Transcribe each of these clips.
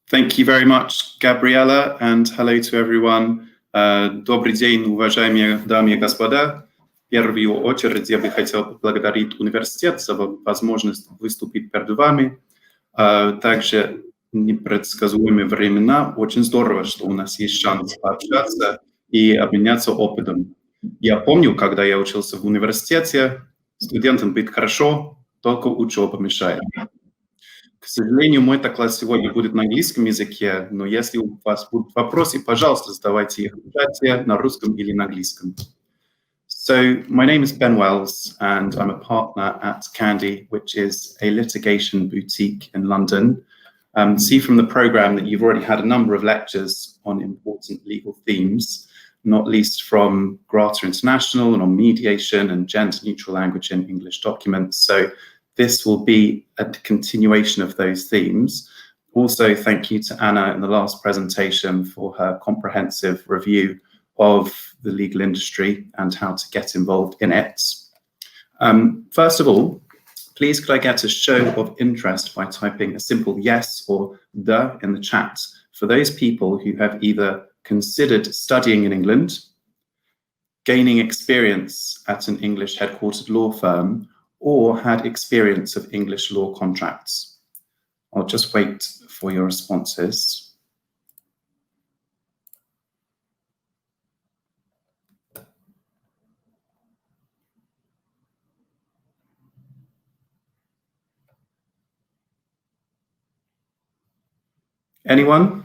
Thank you very much, Gabriella, and hello to everyone. Добрый день, уважаемые дамы и господа. В первую очередь я бы хотел поблагодарить университет за возможность выступить перед вами. Также непредсказуемые времена. Очень здорово, что у нас есть шанс пообщаться и обменяться опытом. Я помню, когда я учился в университете, студентам быть хорошо, только учеба мешает. К сожалению, мой доклад сегодня будет на английском языке, но если у вас будут вопросы, пожалуйста, задавайте их в чате на русском или на английском. So, my name is Ben Uэллс, and I'm a partner at CANDEY, which is a litigation boutique in London. See from the program that you've already had a number of lectures on important legal themes, not least from Grata International and on mediation and gender-neutral language in English documents. So this will be a continuation of those themes. Also, thank you to Anna in the last presentation for her comprehensive review of the legal industry and how to get involved in it. First of all, please could I get a show of interest by typing a simple yes or the in the chat for those people who have either considered studying in England, gaining experience at an English headquartered law firm, or had experience of English law contracts. I'll just wait for your responses. Anyone?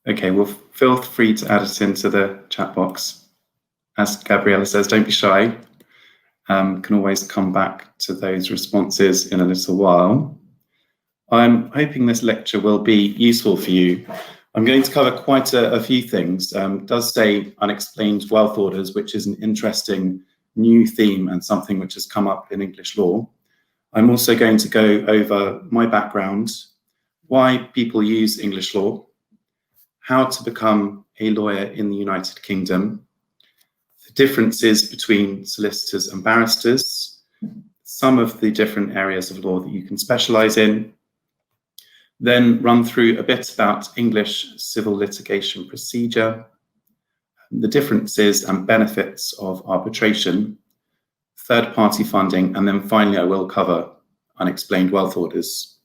Okay, well, feel free to add it into the chat box. As Gabriella says, don't be shy. Can always come back to those responses in a little while. I'm hoping this lecture will be useful for you. I'm going to cover quite a few things. It does say unexplained wealth orders, which is an interesting new theme and something which has come up in English law. I'm also going to go over my background, why people use English law, how to become a lawyer in the United Kingdom, the differences between solicitors and barristers, some of the different areas of law that you can specialize in, then run through a bit about English civil litigation procedure, the differences and benefits of arbitration, third-party funding, and then finally I will cover unexplained wealth orders.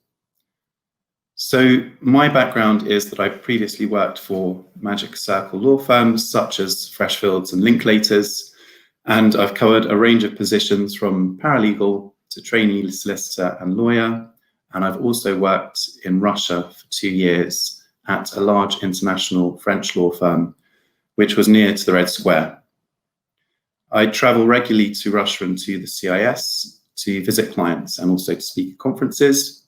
So my background is that I previously worked for Magic Circle law firms such as Freshfields and Linklaters, and I've covered a range of positions from paralegal to trainee solicitor and lawyer, and I've also worked in Russia for 2 years at a large international French law firm, which was near to the Red Square. I travel regularly to Russia and to the CIS to visit clients and also to speak at conferences.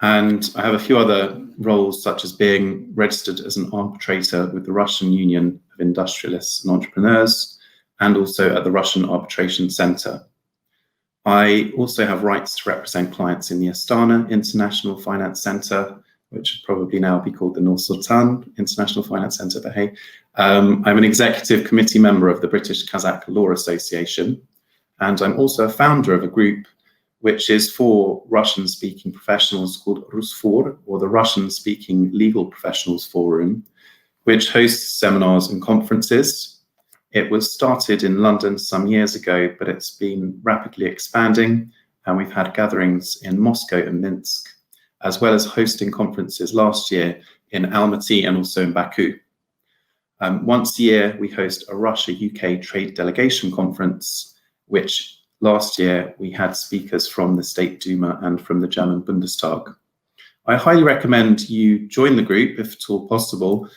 And I have a few other roles, such as being registered as an arbitrator with the Russian Union of Industrialists and Entrepreneurs, and also at the Russian Arbitration Center. I also have rights to represent clients in the Astana International Finance Center, which would probably now be called the Nur Sultan International Finance Center, but hey. I'm an executive committee member of the British Kazakh Law Association, and I'm also a founder of a group which is for Russian-speaking professionals called Rusfor, or the Russian-speaking Legal Professionals Forum, which hosts seminars and conferences. It was started in London some years ago, but it's been rapidly expanding, and we've had gatherings in Moscow and Minsk, as well as hosting conferences last year in Almaty and also in Baku. Once a year, we host a Russia-UK Trade Delegation Conference, which last year we had speakers from the State Duma and from the German Bundestag. I highly recommend you join the group if at all possible.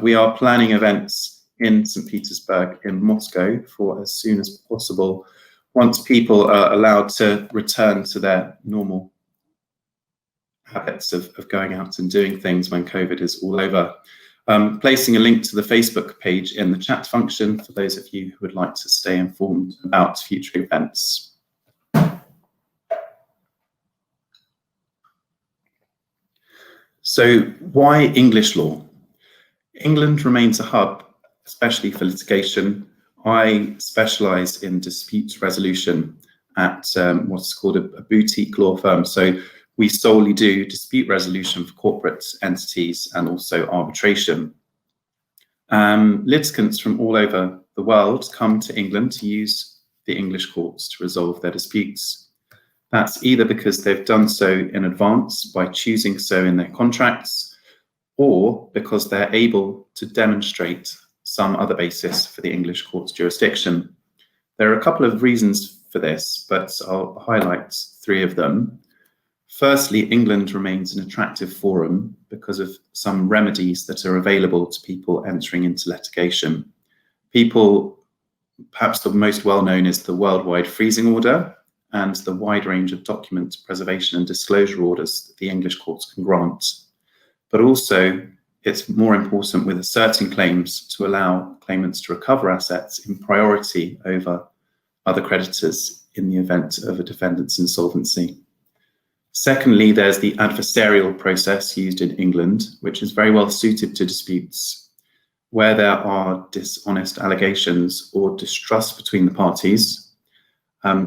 We are planning events in St. Petersburg, in Moscow, for as soon as possible, once people are allowed to return to their normal habits of going out and doing things when COVID is all over. Placing a link to the Facebook page in the chat function for those of you who would like to stay informed about future events. So why English law? England remains a hub, especially for litigation. I specialise in dispute resolution at what's called a boutique law firm. So we solely do dispute resolution for corporate entities and also arbitration. Litigants from all over the world come to England to use the English courts to resolve their disputes. That's either because they've done so in advance by choosing so in their contracts, or because they're able to demonstrate some other basis for the English court's jurisdiction. There are a couple of reasons for this, but I'll highlight three of them. Firstly, England remains an attractive forum because of some remedies that are available to people entering into litigation. Perhaps the most well-known is the worldwide freezing order and the wide range of document preservation and disclosure orders that the English courts can grant. But also, it's more important with asserting claims to allow claimants to recover assets in priority over other creditors in the event of a defendant's insolvency. Secondly, there's the adversarial process used in England, which is very well suited to disputes where there are dishonest allegations or distrust between the parties.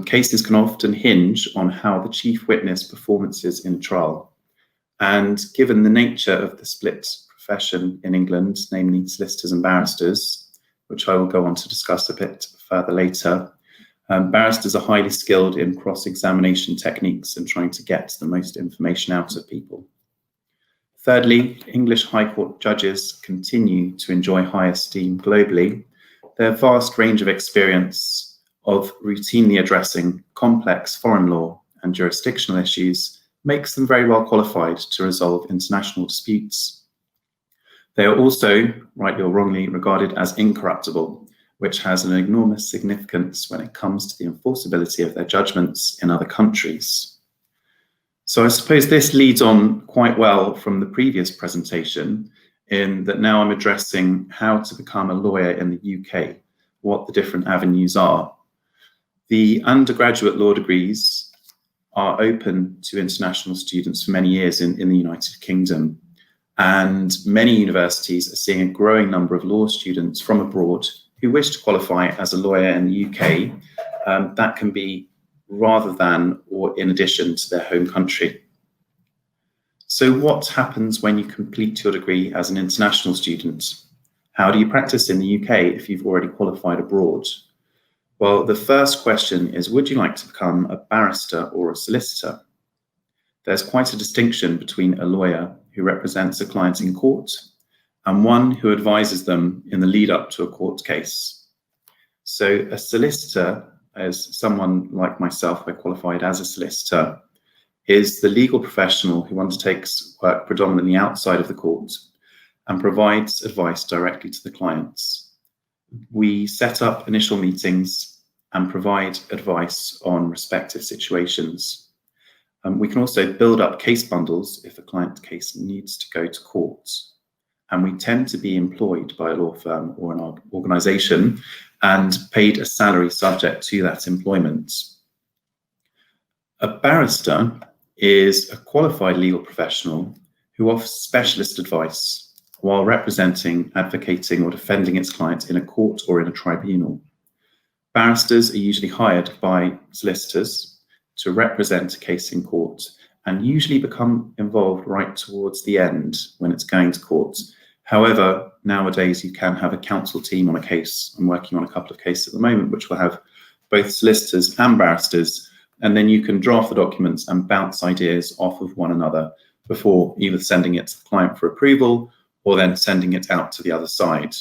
Cases can often hinge on how the chief witness performances in a trial. And given the nature of the split profession in England, namely solicitors and barristers, which I will go on to discuss a bit further later, barristers are highly skilled in cross-examination techniques and trying to get the most information out of people. Thirdly, English High Court judges continue to enjoy high esteem globally. Their vast range of experience of routinely addressing complex foreign law and jurisdictional issues makes them very well qualified to resolve international disputes. They are also, rightly or wrongly, regarded as incorruptible, which has an enormous significance when it comes to the enforceability of their judgments in other countries. So I suppose this leads on quite well from the previous presentation, in that now I'm addressing how to become a lawyer in the UK, what the different avenues are. The undergraduate law degrees are open to international students for many years in the United Kingdom. And many universities are seeing a growing number of law students from abroad who wish to qualify as a lawyer in the UK. That can be rather than or in addition to their home country. So what happens when you complete your degree as an international student? How do you practice in the UK if you've already qualified abroad? Well, the first question is, would you like to become a barrister or a solicitor? There's quite a distinction between a lawyer who represents a client in court and one who advises them in the lead up to a court case. So a solicitor, as someone like myself, I qualified as a solicitor, is the legal professional who undertakes work predominantly outside of the court and provides advice directly to the clients. We set up initial meetings and provide advice on respective situations. We can also build up case bundles if a client case needs to go to court. And we tend to be employed by a law firm or an organisation and paid a salary subject to that employment. A barrister is a qualified legal professional who offers specialist advice while representing, advocating or defending its client in a court or in a tribunal. Barristers are usually hired by solicitors to represent a case in court and usually become involved right towards the end when it's going to court. However, nowadays you can have a counsel team on a case. I'm working on a couple of cases at the moment which will have both solicitors and barristers, and then you can draft the documents and bounce ideas off of one another before either sending it to the client for approval or then sending it out to the other side.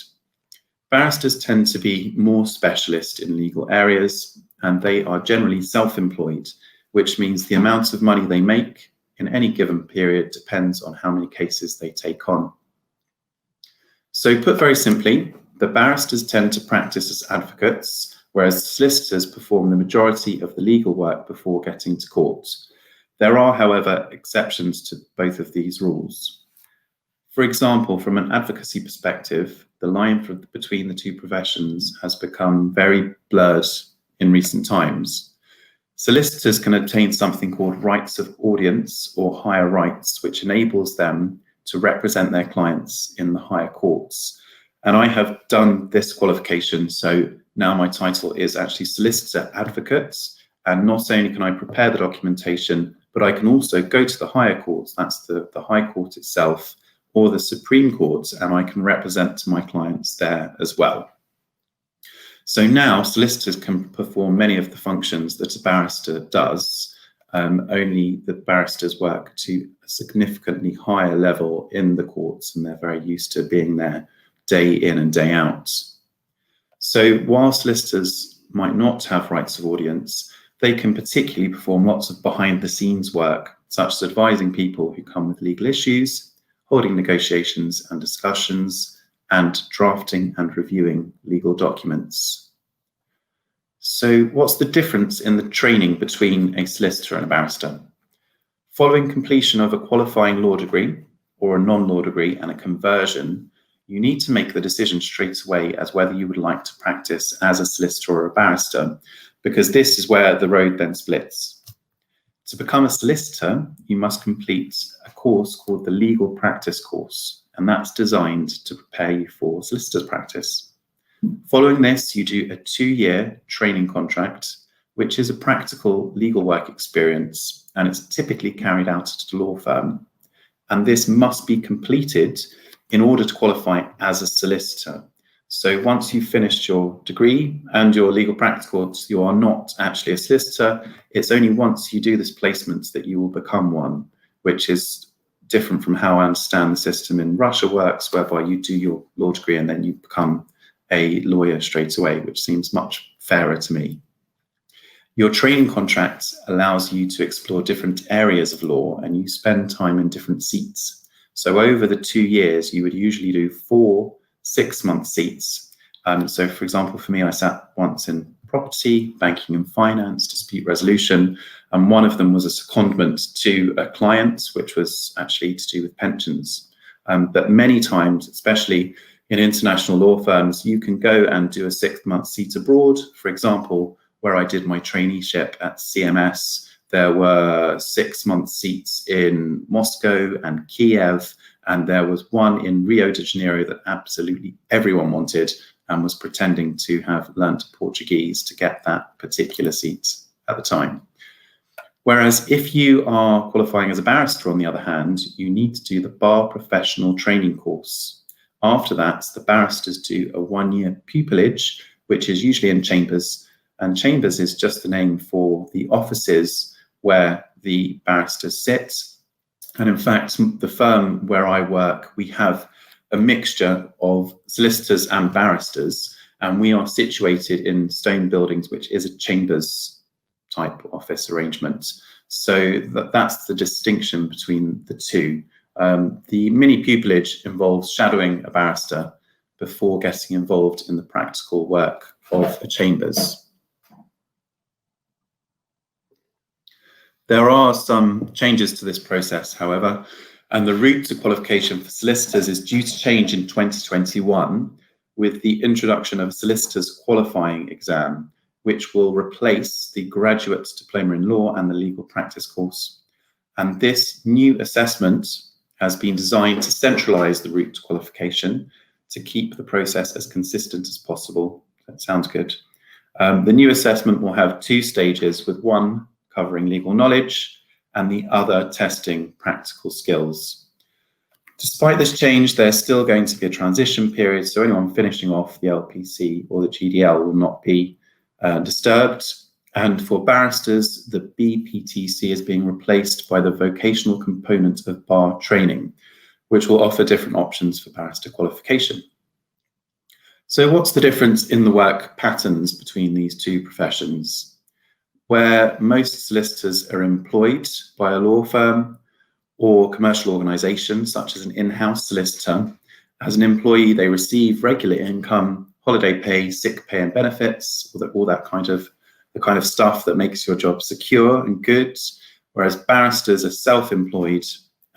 Barristers tend to be more specialist in legal areas, and they are generally self-employed, which means the amount of money they make in any given period depends on how many cases they take on. So put very simply, the barristers tend to practice as advocates, whereas solicitors perform the majority of the legal work before getting to court. There are, however, exceptions to both of these rules. For example, from an advocacy perspective, the line between the two professions has become very blurred in recent times. Solicitors can obtain something called rights of audience or higher rights, which enables them to represent their clients in the higher courts. And I have done this qualification, so now my title is actually Solicitor Advocate, and not only can I prepare the documentation, but I can also go to the higher courts, that's the High Court itself, or the Supreme Court, and I can represent my clients there as well. So now solicitors can perform many of the functions that a barrister does, only the barristers work to a significantly higher level in the courts, and they're very used to being there day in and day out. So while solicitors might not have rights of audience, they can particularly perform lots of behind the scenes work, such as advising people who come with legal issues, holding negotiations and discussions, and drafting and reviewing legal documents. So what's the difference in the training between a solicitor and a barrister? Following completion of a qualifying law degree or a non-law degree and a conversion, you need to make the decision straight away as whether you would like to practice as a solicitor or a barrister, because this is where the road then splits. To become a solicitor, you must complete a course called the Legal Practice course, and that's designed to prepare you for solicitor's practice. Following this, you do a 2-year training contract, which is a practical legal work experience, and it's typically carried out at a law firm. And this must be completed in order to qualify as a solicitor. So once you've finished your degree and your legal practice course, you are not actually a solicitor. It's only once you do this placement that you will become one, which is different from how I understand the system in Russia works, whereby you do your law degree and then you become a lawyer straight away, which seems much fairer to me. Your training contract allows you to explore different areas of law, and you spend time in different seats. So over the 2 years, you would usually do 4 6-month seats. So for example, for me, I sat once in property, banking and finance, dispute resolution, and one of them was a secondment to a client, which was actually to do with pensions. But many times, especially in international law firms, you can go and do a 6-month seat abroad. For example, where I did my traineeship at CMS, there were 6-month seats in Moscow and Kiev, and there was one in Rio de Janeiro that absolutely everyone wanted and was pretending to have learnt Portuguese to get that particular seat at the time. Whereas if you are qualifying as a barrister, on the other hand, you need to do the bar professional training course. After that, the barristers do a 1-year pupillage, which is usually in chambers, and chambers is just the name for the offices where the barristers sit. And in fact, the firm where I work, we have a mixture of solicitors and barristers, and we are situated in stone buildings, which is a chambers type office arrangement. So that's the distinction between the two. The mini pupillage involves shadowing a barrister before getting involved in the practical work of a chambers. There are some changes to this process, however, and the route to qualification for solicitors is due to change in 2021 with the introduction of a solicitor's qualifying exam, which will replace the graduate diploma in law and the legal practice course. And this new assessment has been designed to centralise the route to qualification to keep the process as consistent as possible. That sounds good. The new assessment will have 2 stages, with one covering legal knowledge and the other testing practical skills. Despite this change, there's still going to be a transition period, so anyone finishing off the LPC or the GDL will not be disturbed. And for barristers, the BPTC is being replaced by the vocational component of bar training, which will offer different options for barrister qualification. So what's the difference in the work patterns between these 2 professions? Where most solicitors are employed by a law firm or commercial organisation, such as an in-house solicitor, as an employee, they receive regular income, holiday pay, sick pay and benefits, all that kind of stuff that makes your job secure and good. Whereas barristers are self-employed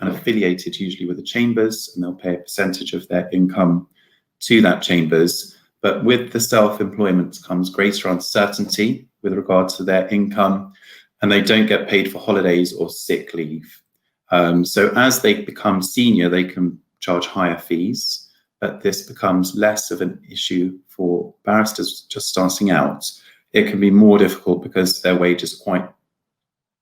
and affiliated usually with the chambers, and they'll pay a percentage of their income to that chambers. But with the self-employment comes greater uncertainty with regard to their income, and they don't get paid for holidays or sick leave. So as they become senior, they can charge higher fees, but this becomes less of an issue for barristers just starting out. It can be more difficult because their wage is quite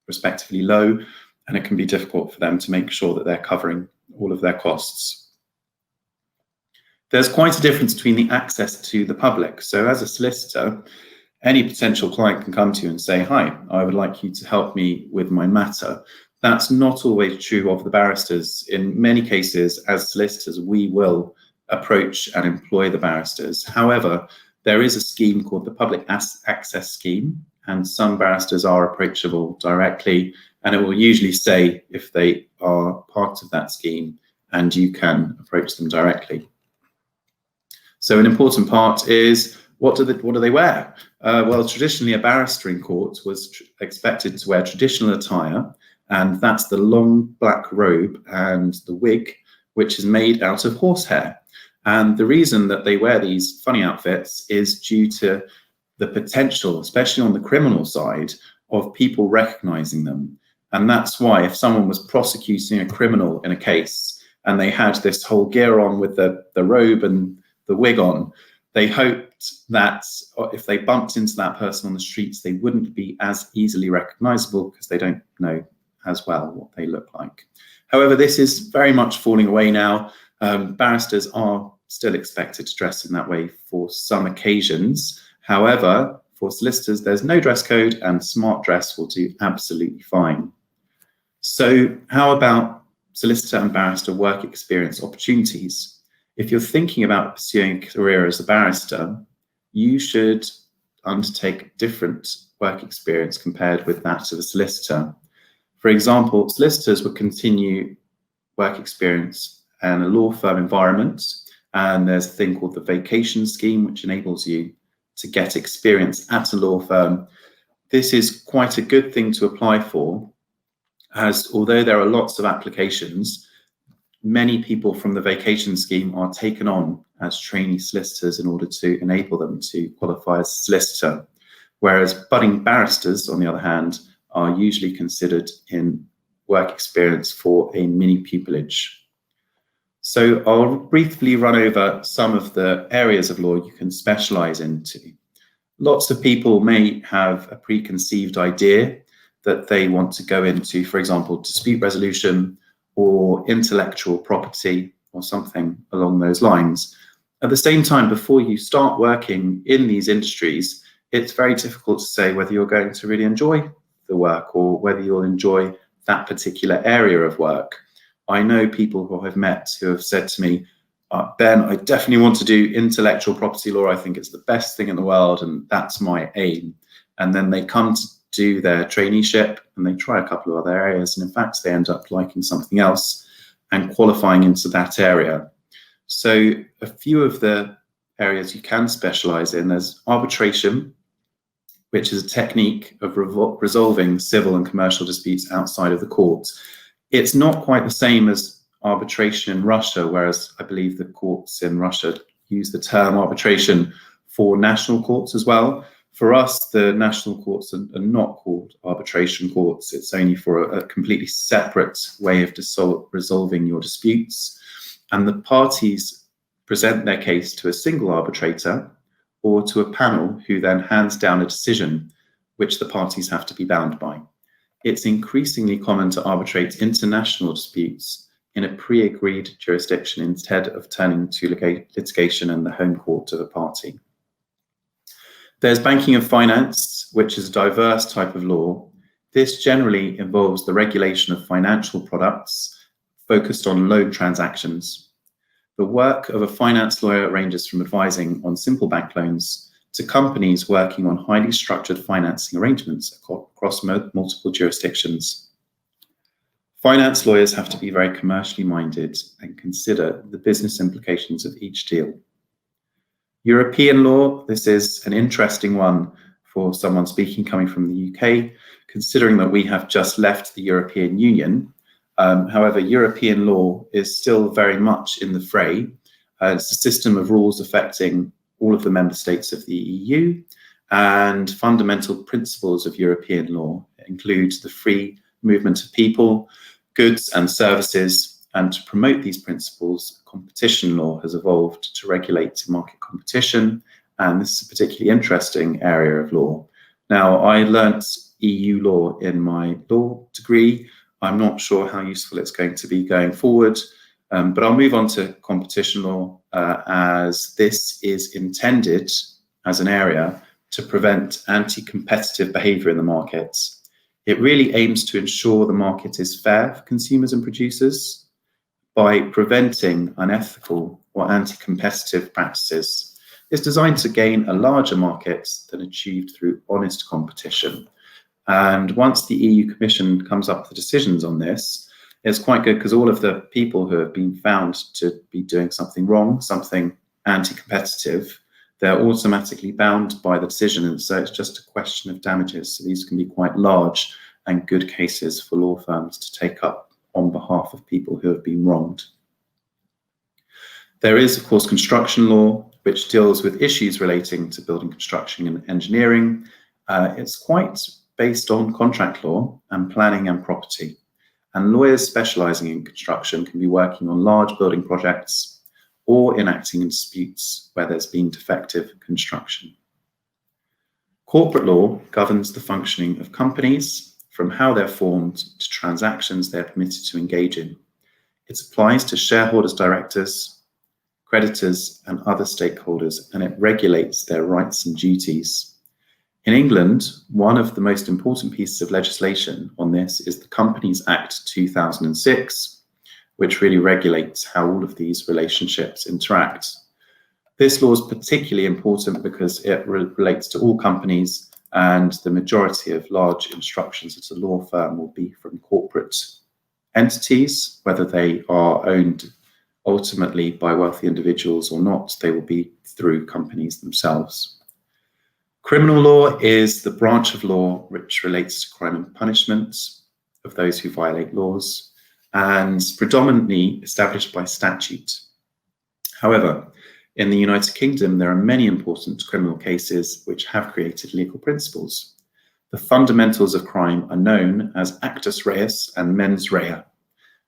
respectively low, and it can be difficult for them to make sure that they're covering all of their costs. There's quite a difference between the access to the public. So as a solicitor, any potential client can come to you and say, hi, I would like you to help me with my matter. That's not always true of the barristers. In many cases, as solicitors, we will approach and employ the barristers. However, there is a scheme called the Public Access Scheme, and some barristers are approachable directly, and it will usually say if they are part of that scheme, and you can approach them directly. So an important part is, what do they wear? Well, traditionally, a barrister in court was expected to wear traditional attire, and that's the long black robe and the wig, which is made out of horsehair. And the reason that they wear these funny outfits is due to the potential, especially on the criminal side, of people recognizing them. And that's why if someone was prosecuting a criminal in a case and they had this whole gear on with the robe and the wig on, they hoped that if they bumped into that person on the streets, they wouldn't be as easily recognizable because they don't know as well what they look like. However, this is very much falling away now. Barristers are still expected to dress in that way for some occasions. However, for solicitors, there's no dress code, and smart dress will do absolutely fine. So how about solicitor and barrister work experience opportunities? If you're thinking about pursuing a career as a barrister, you should undertake different work experience compared with that of a solicitor. For example, solicitors would continue work experience in a law firm environment, and there's a thing called the vacation scheme, which enables you to get experience at a law firm. This is quite a good thing to apply for, as although there are lots of applications, many people from the vacation scheme are taken on as trainee solicitors in order to enable them to qualify as a solicitor, whereas budding barristers, on the other hand, are usually considered in work experience for a mini pupillage. So I'll briefly run over some of the areas of law you can specialize into. Lots of people may have a preconceived idea that they want to go into, for example, dispute resolution or intellectual property or something along those lines. At the same time, before you start working in these industries, it's very difficult to say whether you're going to really enjoy the work or whether you'll enjoy that particular area of work. I know people who I've met who have said to me, Ben, I definitely want to do intellectual property law. I think it's the best thing in the world, and that's my aim. And then they come to do their traineeship and they try a couple of other areas, and in fact they end up liking something else and qualifying into that area. So a few of the areas you can specialize in, there's arbitration, which is a technique of resolving civil and commercial disputes outside of the courts. It's not quite the same as arbitration in Russia, whereas I believe the courts in Russia use the term arbitration for national courts as well. For us, the national courts are not called arbitration courts. It's only for a completely separate way of resolving your disputes. And the parties present their case to a single arbitrator or to a panel who then hands down a decision which the parties have to be bound by. It's increasingly common to arbitrate international disputes in a pre-agreed jurisdiction instead of turning to litigation in the home court of a party. There's banking and finance, which is a diverse type of law. This generally involves the regulation of financial products focused on loan transactions. The work of a finance lawyer ranges from advising on simple bank loans to companies working on highly structured financing arrangements across multiple jurisdictions. Finance lawyers have to be very commercially minded and consider the business implications of each deal. European law, this is an interesting one for someone speaking coming from the UK, considering that we have just left the European Union. However, European law is still very much in the fray. It's a system of rules affecting all of the member states of the EU, and fundamental principles of European law include the free movement of people, goods and services, and to promote these principles, competition law has evolved to regulate market competition, and this is a particularly interesting area of law. Now, I learnt EU law in my law degree. I'm not sure how useful it's going to be going forward, but I'll move on to competition law as this is intended as an area to prevent anti-competitive behaviour in the markets. It really aims to ensure the market is fair for consumers and producers by preventing unethical or anti-competitive practices. It's designed to gain a larger market than achieved through honest competition. And once the EU Commission comes up with decisions on this, it's quite good because all of the people who have been found to be doing something wrong, something anti-competitive, they're automatically bound by the decision, and so it's just a question of damages. So these can be quite large and good cases for law firms to take up on behalf of people who have been wronged. There is, of course, construction law, which deals with issues relating to building construction and engineering. It's quite based on contract law and planning and property. And lawyers specialising in construction can be working on large building projects or enacting in disputes where there's been defective construction. Corporate law governs the functioning of companies, from how they're formed to transactions they're permitted to engage in. It applies to shareholders, directors, creditors, and other stakeholders, and it regulates their rights and duties. In England, one of the most important pieces of legislation on this is the Companies Act 2006, which really regulates how all of these relationships interact. This law is particularly important because it relates to all companies, and the majority of large instructions at a law firm will be from corporate entities, whether they are owned ultimately by wealthy individuals or not, they will be through companies themselves. Criminal law is the branch of law which relates to crime and punishment of those who violate laws, and predominantly established by statute. However, in the United Kingdom, there are many important criminal cases which have created legal principles. The fundamentals of crime are known as actus reus and mens rea,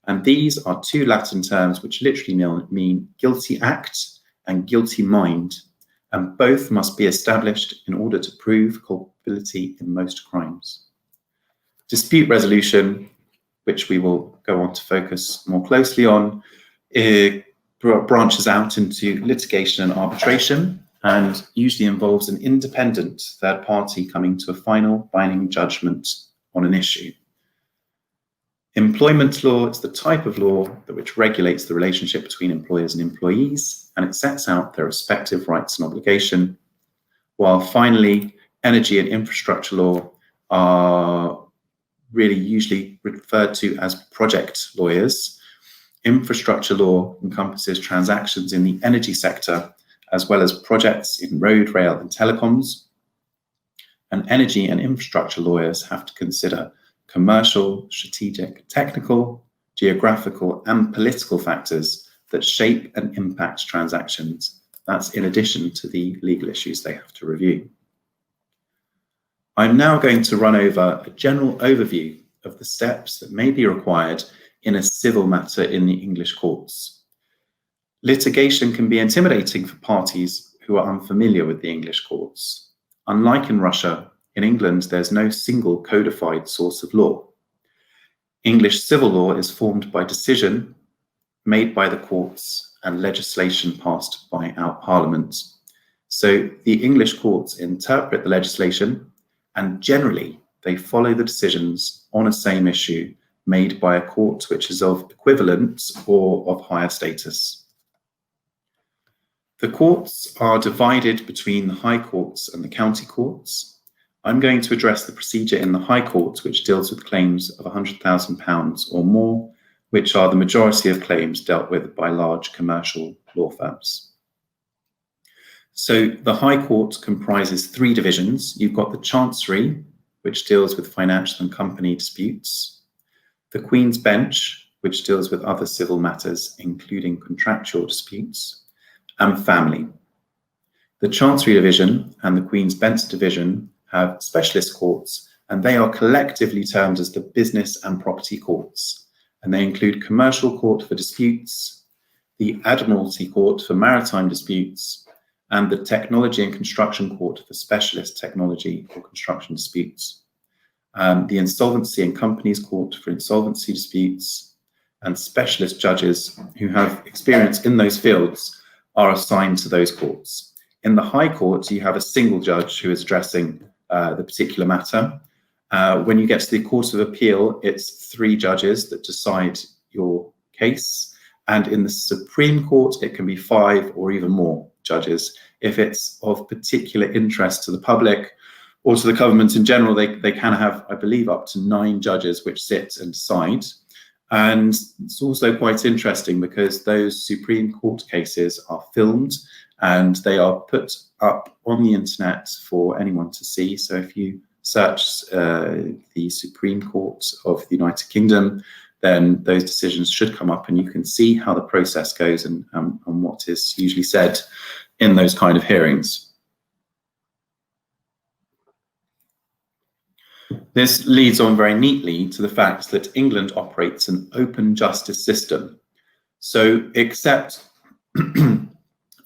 and these are two Latin terms which literally mean guilty act and guilty mind, and both must be established in order to prove culpability in most crimes. Dispute resolution, which we will go on to focus more closely on, it branches out into litigation and arbitration, and usually involves an independent third party coming to a final binding judgment on an issue. Employment law is the type of law which regulates the relationship between employers and employees, and it sets out their respective rights and obligation. While finally, energy and infrastructure law are really usually referred to as project lawyers. Infrastructure law encompasses transactions in the energy sector, as well as projects in road, rail, and telecoms. And energy and infrastructure lawyers have to consider commercial, strategic, technical, geographical, and political factors that shape and impact transactions. That's in addition to the legal issues they have to review. I'm now going to run over a general overview of the steps that may be required in a civil matter in the English courts. Litigation can be intimidating for parties who are unfamiliar with the English courts. Unlike in Russia, in England, there's no single codified source of law. English civil law is formed by decision made by the courts and legislation passed by our Parliament. So the English courts interpret the legislation, and generally they follow the decisions on a same issue made by a court which is of equivalent or of higher status. The courts are divided between the High Courts and the County Courts. I'm going to address the procedure in the High Court, which deals with claims of £100,000 or more, which are the majority of claims dealt with by large commercial law firms. So the High Court comprises three divisions. You've got the Chancery, which deals with financial and company disputes, the Queen's Bench, which deals with other civil matters, including contractual disputes, and family. The Chancery Division and the Queen's Bench Division have specialist courts, and they are collectively termed as the Business and Property Courts. and they include Commercial Court for Disputes, the Admiralty Court for Maritime Disputes, and the Technology and Construction Court for Specialist Technology or Construction Disputes. The Insolvency and Companies Court for Insolvency Disputes, and specialist judges who have experience in those fields are assigned to those courts. In the High Court, you have a single judge who is addressing the particular matter. When you get to the Court of Appeal, it's 3 judges that decide your case. And in the Supreme Court, it can be 5 or even more judges. If it's of particular interest to the public or to the government in general, they can have, I believe, up to 9 judges which sit and decide. And it's also quite interesting because those Supreme Court cases are filmed and they are put up on the internet for anyone to see. So if you search the Supreme Court of the United Kingdom, then those decisions should come up and you can see how the process goes and what is usually said in those kind of hearings. This leads on very neatly to the fact that England operates an open justice system. So except,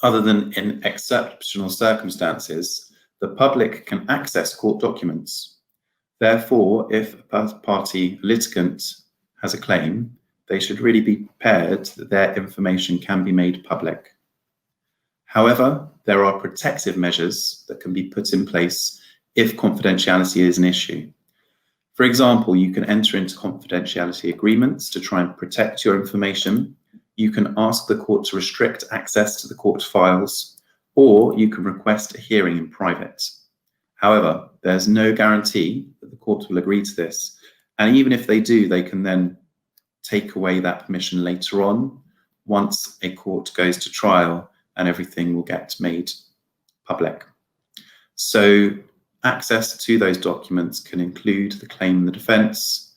other than in exceptional circumstances, the public can access court documents. Therefore, if a party litigant has a claim, they should really be prepared that their information can be made public. However, there are protective measures that can be put in place if confidentiality is an issue. For example, you can enter into confidentiality agreements to try and protect your information. You can ask the court to restrict access to the court files, or you can request a hearing in private. However, there's no guarantee that the court will agree to this. And even if they do, they can then take away that permission later on once a court goes to trial and everything will get made public. So access to those documents can include the claim and the defence,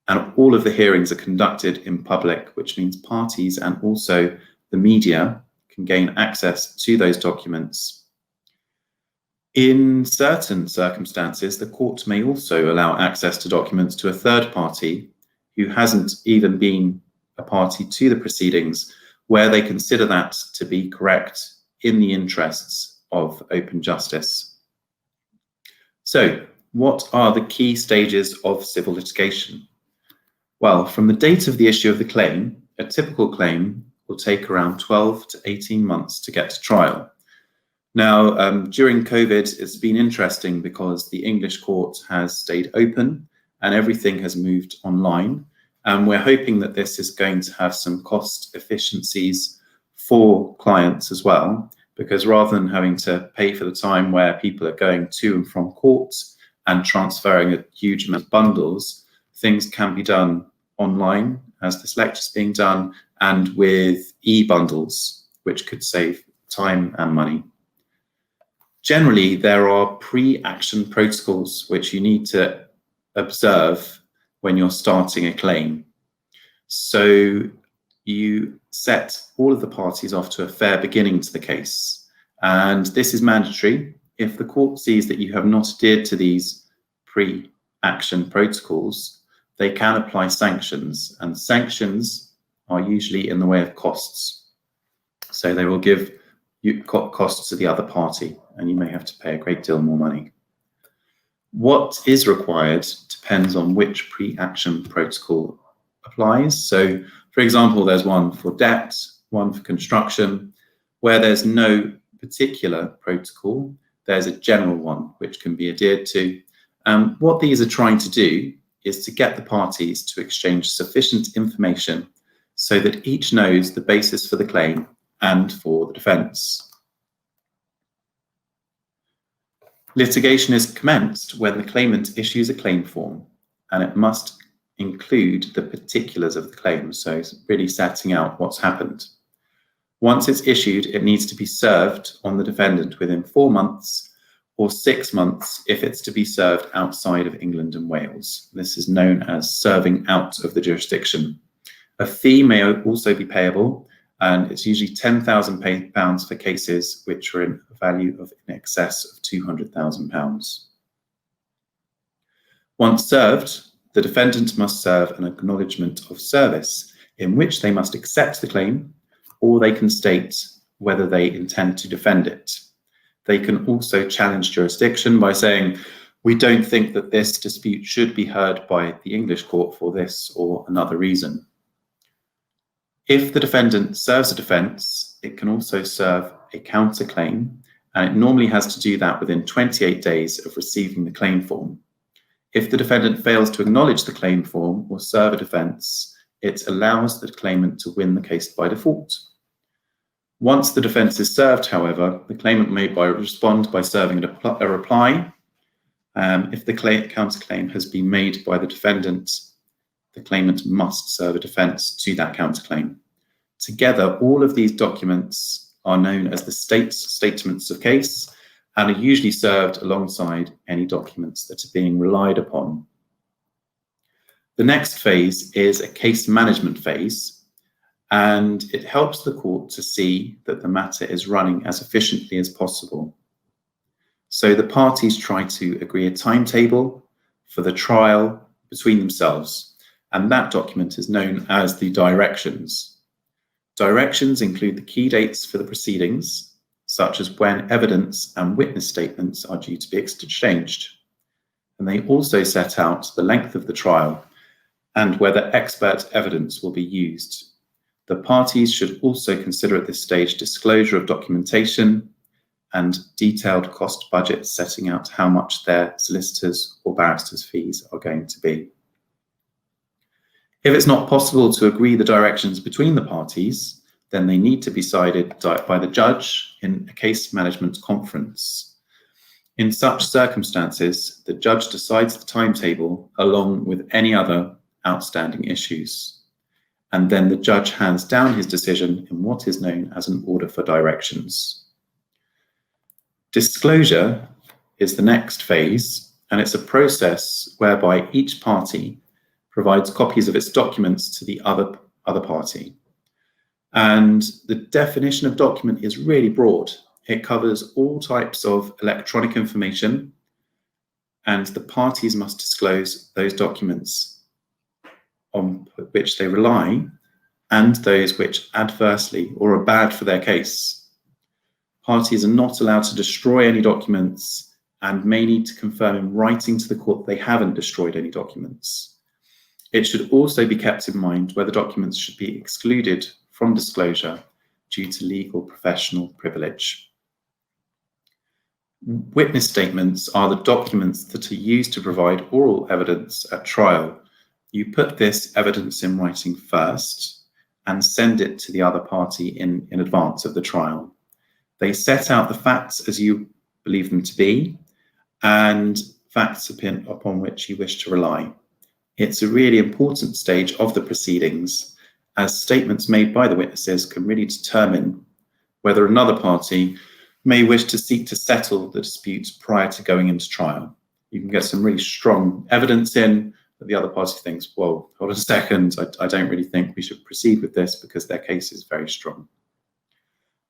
and all of the hearings are conducted in public, which means parties and also the media can gain access to those documents. In certain circumstances, the court may also allow access to documents to a third party who hasn't even been a party to the proceedings, where they consider that to be correct in the interests of open justice. So, what are the key stages of civil litigation? Well, from the date of the issue of the claim, a typical claim will take around 12 to 18 months to get to trial. Now, during COVID, it's been interesting because the English court has stayed open and everything has moved online. And we're hoping that this is going to have some cost efficiencies for clients as well, because rather than having to pay for the time where people are going to and from courts and transferring a huge amount of bundles, things can be done online, as this lecture is being done, and with e-bundles, which could save time and money. Generally, there are pre-action protocols which you need to observe when you're starting a claim. So you set all of the parties off to a fair beginning to the case. And this is mandatory. If the court sees that you have not adhered to these pre-action protocols, they can apply sanctions, and sanctions are usually in the way of costs. So they will give you costs to the other party, and you may have to pay a great deal more money. What is required depends on which pre-action protocol applies. So, for example, there's one for debt, one for construction. Where there's no particular protocol, there's a general one which can be adhered to. What these are trying to do is to get the parties to exchange sufficient information so that each knows the basis for the claim and for the defence. Litigation is commenced when the claimant issues a claim form, and it must include the particulars of the claim, so it's really setting out what's happened. Once it's issued, it needs to be served on the defendant within 4 months or 6 months if it's to be served outside of England and Wales. This is known as serving out of the jurisdiction. A fee may also be payable, and it's usually £10,000 for cases which are in a value of in excess of £200,000. Once served, the defendant must serve an acknowledgement of service in which they must accept the claim, or they can state whether they intend to defend it. They can also challenge jurisdiction by saying, we don't think that this dispute should be heard by the English court for this or another reason. If the defendant serves a defence, it can also serve a counterclaim, and it normally has to do that within 28 days of receiving the claim form. If the defendant fails to acknowledge the claim form or serve a defence, it allows the claimant to win the case by default. Once the defence is served, however, the claimant may respond by serving a reply. If the counterclaim has been made by the defendant, the claimant must serve a defence to that counterclaim. Together, all of these documents are known as the statements of case and are usually served alongside any documents that are being relied upon. The next phase is a case management phase, and it helps the court to see that the matter is running as efficiently as possible. So the parties try to agree a timetable for the trial between themselves, and that document is known as the directions. Directions include the key dates for the proceedings, such as when evidence and witness statements are due to be exchanged. And they also set out the length of the trial and whether expert evidence will be used. The parties should also consider at this stage disclosure of documentation and detailed cost budgets setting out how much their solicitors' or barristers' fees are going to be. If it's not possible to agree the directions between the parties, then they need to be decided by the judge in a case management conference. In such circumstances, the judge decides the timetable along with any other outstanding issues, and then the judge hands down his decision in what is known as an order for directions. Disclosure is the next phase, and it's a process whereby each party provides copies of its documents to the other party. And the definition of document is really broad. It covers all types of electronic information, and the parties must disclose those documents on which they rely and those which adversely or are bad for their case. Parties are not allowed to destroy any documents and may need to confirm in writing to the court they haven't destroyed any documents. It should also be kept in mind whether documents should be excluded from disclosure due to legal professional privilege. Witness statements are the documents that are used to provide oral evidence at trial. You put this evidence in writing first and send it to the other party in advance of the trial. They set out the facts as you believe them to be and facts upon which you wish to rely. It's a really important stage of the proceedings, as statements made by the witnesses can really determine whether another party may wish to seek to settle the dispute prior to going into trial. You can get some really strong evidence in, but the other party thinks, whoa, hold on a second, I don't really think we should proceed with this because their case is very strong.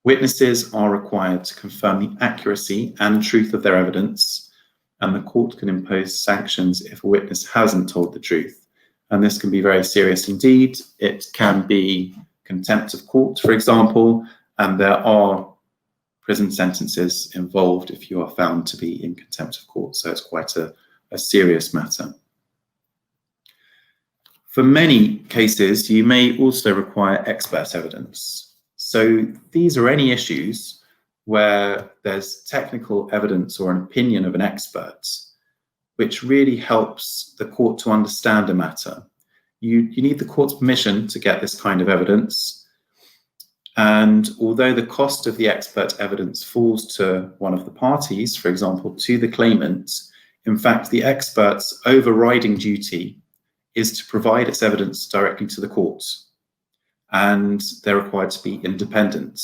Witnesses are required to confirm the accuracy and truth of their evidence, and the court can impose sanctions if a witness hasn't told the truth. And this can be very serious indeed. It can be contempt of court, for example, and there are prison sentences involved if you are found to be in contempt of court. So it's quite a serious matter. For many cases, you may also require expert evidence. So these are any issues where there's technical evidence or an opinion of an expert, which really helps the court to understand a matter. You need the court's permission to get this kind of evidence. And although the cost of the expert evidence falls to one of the parties, for example, to the claimant, in fact, the expert's overriding duty is to provide its evidence directly to the court, and they're required to be independent.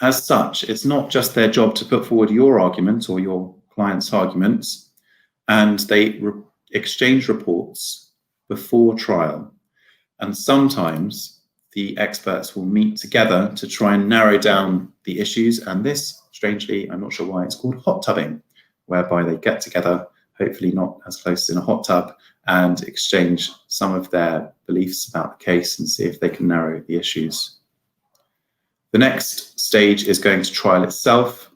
As such, it's not just their job to put forward your argument or your client's argument, and they exchange reports before trial. And sometimes the experts will meet together to try and narrow down the issues. And this, strangely, I'm not sure why, it's called hot tubbing, whereby they get together, hopefully not as close in a hot tub, and exchange some of their beliefs about the case and see if they can narrow the issues. The next stage is going to trial itself.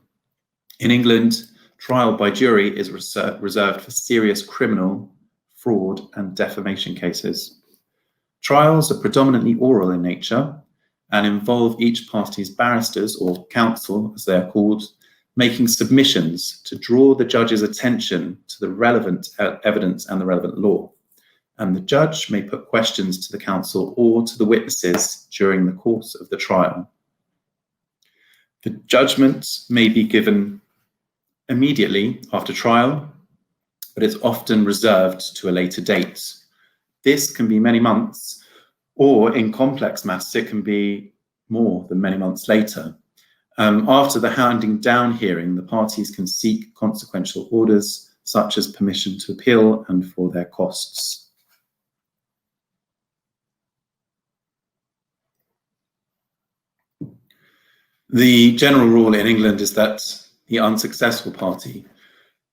In England, trial by jury is reserved for serious criminal, fraud, and defamation cases. Trials are predominantly oral in nature and involve each party's barristers, or counsel as they are called, making submissions to draw the judge's attention to the relevant evidence and the relevant law. And the judge may put questions to the counsel or to the witnesses during the course of the trial. The judgment may be given immediately after trial, but it's often reserved to a later date. This can be many months, or in complex matters, it can be more than many months later. After the handing down hearing, the parties can seek consequential orders, such as permission to appeal and for their costs. The general rule in England is that the unsuccessful party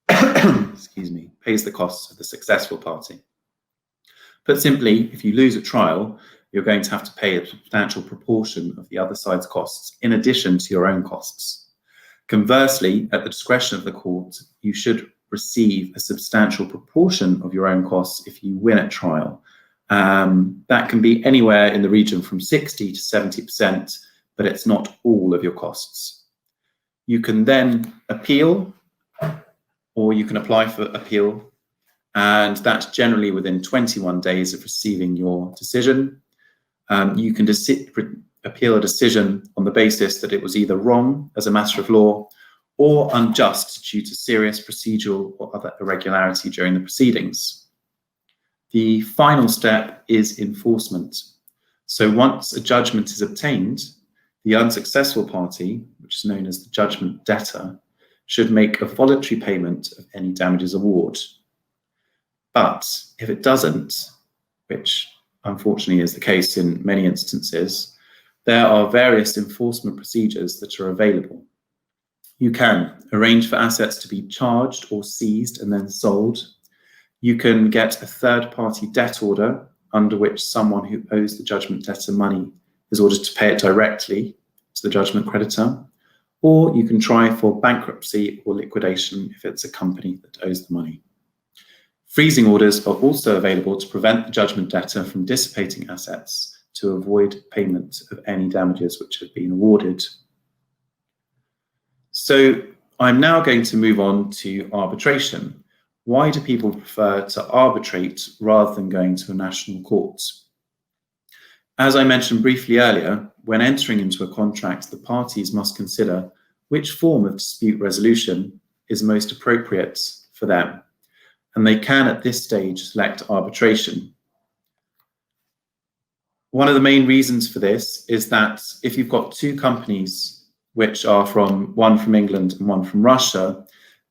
pays the costs of the successful party. Put simply, if you lose a trial, you're going to have to pay a substantial proportion of the other side's costs in addition to your own costs. Conversely, at the discretion of the court, you should receive a substantial proportion of your own costs if you win at trial. That can be anywhere in the region from 60 to 70%, but it's not all of your costs. You can then appeal, or you can apply for appeal, and that's generally within 21 days of receiving your decision. You can appeal a decision on the basis that it was either wrong as a matter of law or unjust due to serious procedural or other irregularity during the proceedings. The final step is enforcement. So once a judgment is obtained, the unsuccessful party, which is known as the judgment debtor, should make a voluntary payment of any damages award. But if it doesn't, which unfortunately is the case in many instances, there are various enforcement procedures that are available. You can arrange for assets to be charged or seized and then sold. You can get a third-party debt order under which someone who owes the judgment debtor money is ordered to pay it directly to the judgment creditor, or you can try for bankruptcy or liquidation if it's a company that owes the money. Freezing orders are also available to prevent the judgment debtor from dissipating assets to avoid payment of any damages which have been awarded. So I'm now going to move on to arbitration. Why do people prefer to arbitrate rather than going to a national court? As I mentioned briefly earlier, when entering into a contract, the parties must consider which form of dispute resolution is most appropriate for them, and they can at this stage select arbitration. One of the main reasons for this is that if you've got two companies which are one from England and one from Russia,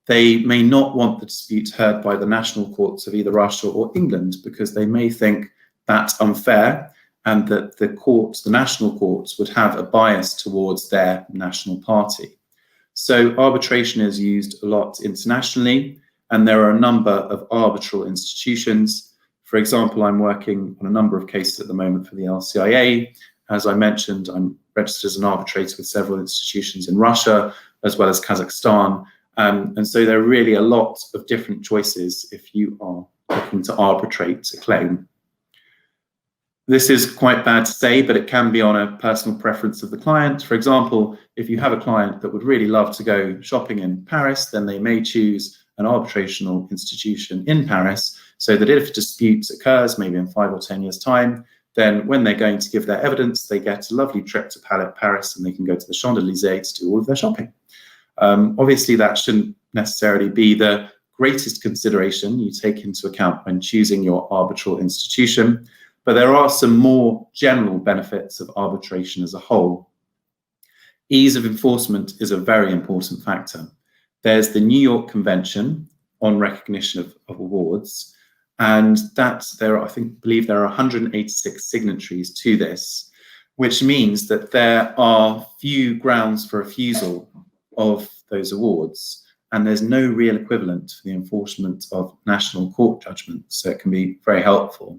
they may not want the dispute heard by the national courts of either Russia or England because they may think that's unfair and that the national courts would have a bias towards their national party. So arbitration is used a lot internationally, and there are a number of arbitral institutions. For example, I'm working on a number of cases at the moment for the LCIA. As I mentioned, I'm registered as an arbitrator with several institutions in Russia, as well as Kazakhstan. And so there are really a lot of different choices if you are looking to arbitrate a claim. This is quite bad to say, but it can be on a personal preference of the client. For example, if you have a client that would really love to go shopping in Paris, then they may choose an arbitrational institution in Paris, so that if a dispute occurs, maybe in 5 or 10 years' time, then when they're going to give their evidence, they get a lovely trip to Paris and they can go to the Champs-Élysées to do all of their shopping. Obviously, that shouldn't necessarily be the greatest consideration you take into account when choosing your arbitral institution, but there are some more general benefits of arbitration as a whole. Ease of enforcement is a very important factor. There's the New York Convention on Recognition of Awards, and believe there are 186 signatories to this, which means that there are few grounds for refusal of those awards. and there's no real equivalent for the enforcement of national court judgments, so it can be very helpful.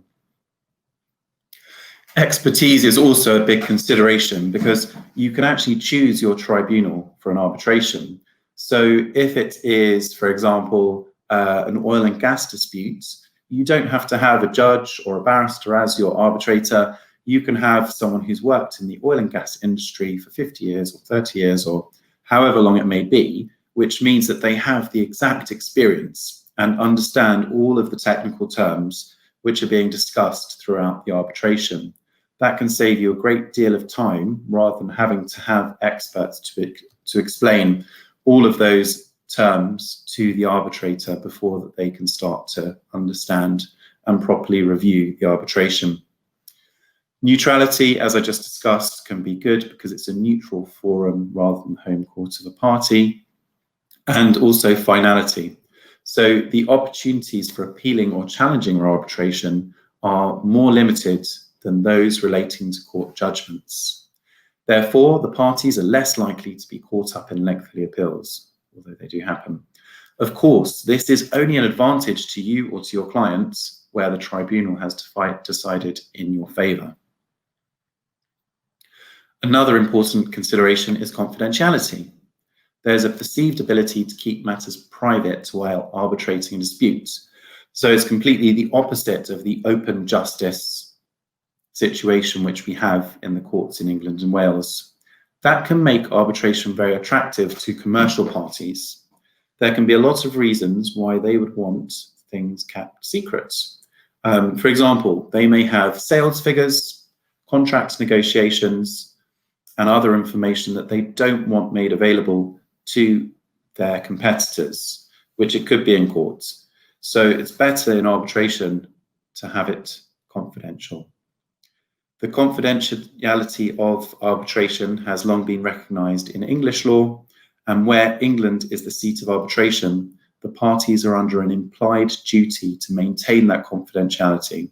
Expertise is also a big consideration because you can actually choose your tribunal for an arbitration. So if it is, for example, an oil and gas dispute, you don't have to have a judge or a barrister as your arbitrator. You can have someone who's worked in the oil and gas industry for 50 years or 30 years or however long it may be, which means that they have the exact experience and understand all of the technical terms which are being discussed throughout the arbitration. That can save you a great deal of time rather than having to have experts to explain all of those terms to the arbitrator before that they can start to understand and properly review the arbitration. Neutrality, as I just discussed, can be good because it's a neutral forum rather than the home court of a party, and also finality. So the opportunities for appealing or challenging our arbitration are more limited than those relating to court judgments. Therefore, the parties are less likely to be caught up in lengthy appeals, although they do happen. Of course, this is only an advantage to you or to your clients where the tribunal has decided in your favour. Another important consideration is confidentiality. There's a perceived ability to keep matters private while arbitrating disputes. So it's completely the opposite of the open justice situation which we have in the courts in England and Wales. That can make arbitration very attractive to commercial parties. There can be a lot of reasons why they would want things kept secret. For example, they may have sales figures, contract negotiations, and other information that they don't want made available to their competitors, which it could be in courts. So it's better in arbitration to have it confidential. The confidentiality of arbitration has long been recognised in English law, and where England is the seat of arbitration, the parties are under an implied duty to maintain that confidentiality.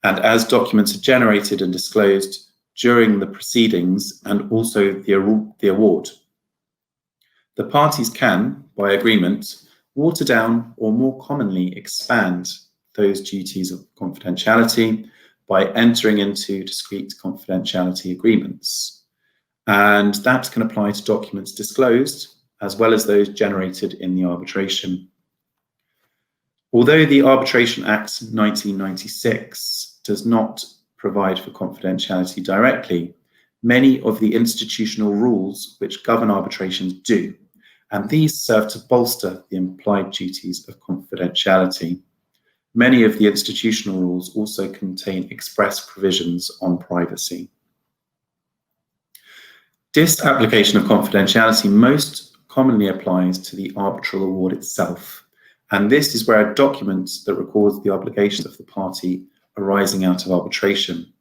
And as documents are generated and disclosed during the proceedings and also the award, the parties can, by agreement, water down or more commonly expand those duties of confidentiality by entering into discrete confidentiality agreements. And that can apply to documents disclosed as well as those generated in the arbitration. Although the Arbitration Act 1996 does not provide for confidentiality directly, many of the institutional rules which govern arbitrations do, and these serve to bolster the implied duties of confidentiality. Many of the institutional rules also contain express provisions on privacy. Disapplication of confidentiality most commonly applies to the arbitral award itself, and this is where a document that records the obligations of the party arising out of arbitration.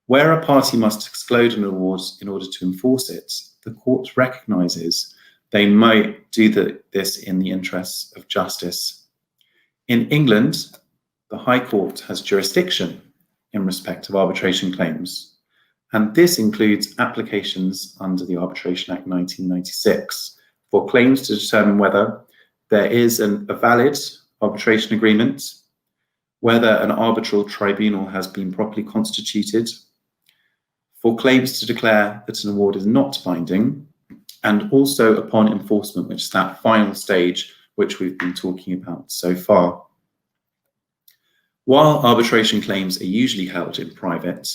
Where a party must disclose an award in order to enforce it, the court recognises they might do this in the interests of justice. In England, the High Court has jurisdiction in respect of arbitration claims, and this includes applications under the Arbitration Act 1996 for claims to determine whether there is a valid arbitration agreement, whether an arbitral tribunal has been properly constituted, for claims to declare that an award is not binding, and also upon enforcement, which is that final stage which we've been talking about so far. While arbitration claims are usually held in private,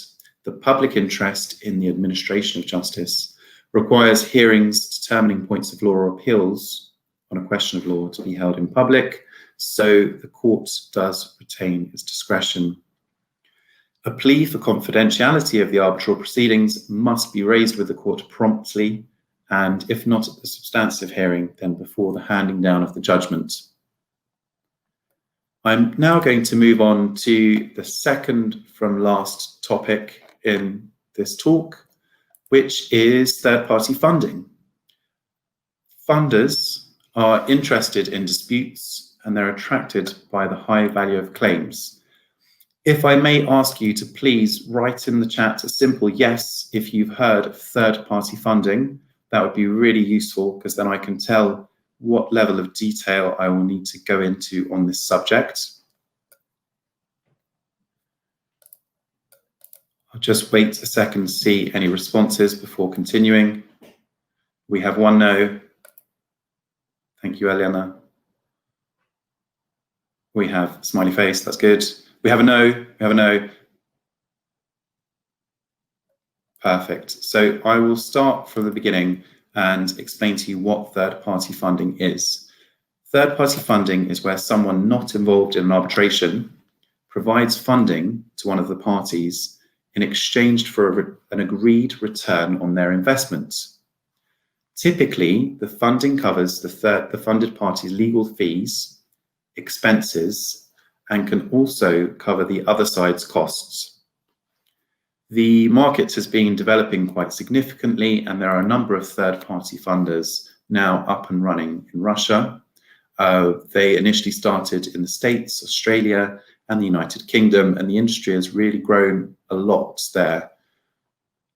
the public interest in the administration of justice requires hearings determining points of law or appeals on a question of law to be held in public, so the court does retain its discretion. A plea for confidentiality of the arbitral proceedings must be raised with the court promptly, and if not at the substantive hearing, then before the handing down of the judgment. I'm now going to move on to the second from last topic in this talk, which is third-party funding. Funders are interested in disputes and they're attracted by the high value of claims. If I may ask you to please write in the chat a simple yes if you've heard of third-party funding, that would be really useful because then I can tell what level of detail I will need to go into on this subject. I'll just wait a second to see any responses before continuing. We have one no. Thank you, Eliana. We have a smiley face, that's good. We have a no, we have a no. Perfect. So I will start from the beginning and explain to you what third-party funding is. Third-party funding is where someone not involved in an arbitration provides funding to one of the parties in exchange for an agreed return on their investment. Typically, the funding covers the funded party's legal fees, expenses, and can also cover the other side's costs. The market has been developing quite significantly, and there are a number of third-party funders now up and running in Russia. They initially started in the States, Australia, and the United Kingdom, and the industry has really grown a lot there.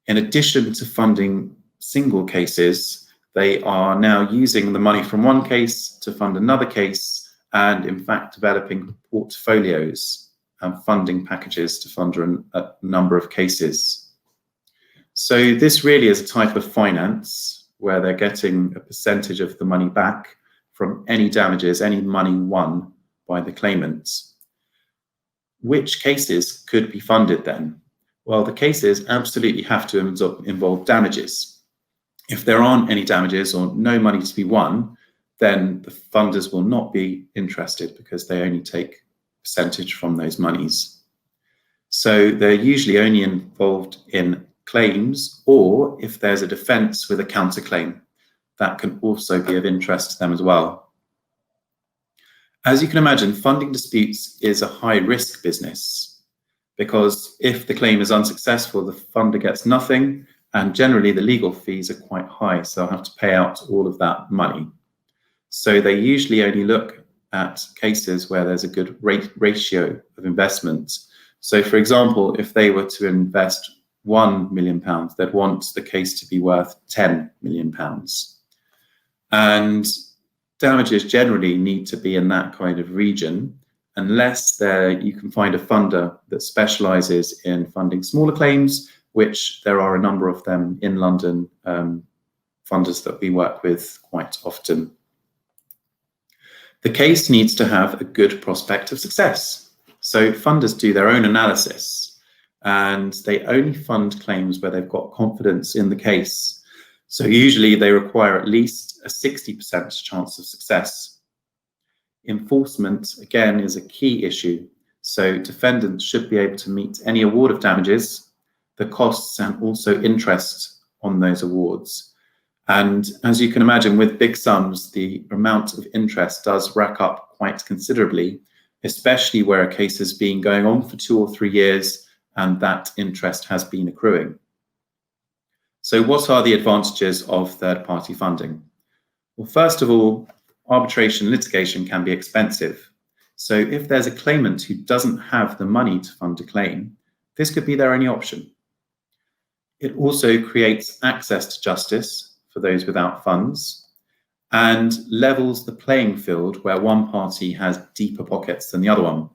In addition to funding single cases, they are now using the money from one case to fund another case, and in fact developing portfolios and funding packages to fund a number of cases. So this really is a type of finance where they're getting a percentage of the money back from any damages, any money won by the claimants. Which cases could be funded then? Well, the cases absolutely have to involve damages. If there aren't any damages or no money to be won, then the funders will not be interested because they only take percentage from those monies. So they're usually only involved in claims, or if there's a defense with a counterclaim, that can also be of interest to them as well. As you can imagine, funding disputes is a high-risk business because if the claim is unsuccessful, the funder gets nothing, and generally the legal fees are quite high, so they'll have to pay out all of that money. So they usually only look at cases where there's a good ratio of investment. So for example, if they were to invest £1 million, they'd want the case to be worth £10 million. And damages generally need to be in that kind of region, unless you can find a funder that specializes in funding smaller claims, which there are a number of them in London, funders that we work with quite often. The case needs to have a good prospect of success. So funders do their own analysis and they only fund claims where they've got confidence in the case. So usually they require at least a 60% chance of success. Enforcement, again, is a key issue. So defendants should be able to meet any award of damages, the costs, and also interest on those awards. And as you can imagine, with big sums, the amount of interest does rack up quite considerably, especially where a case has been going on for 2 or 3 years and that interest has been accruing. So what are the advantages of third-party funding? Well, first of all, arbitration litigation can be expensive. So if there's a claimant who doesn't have the money to fund a claim, this could be their only option. It also creates access to justice for those without funds and levels the playing field where one party has deeper pockets than the other one.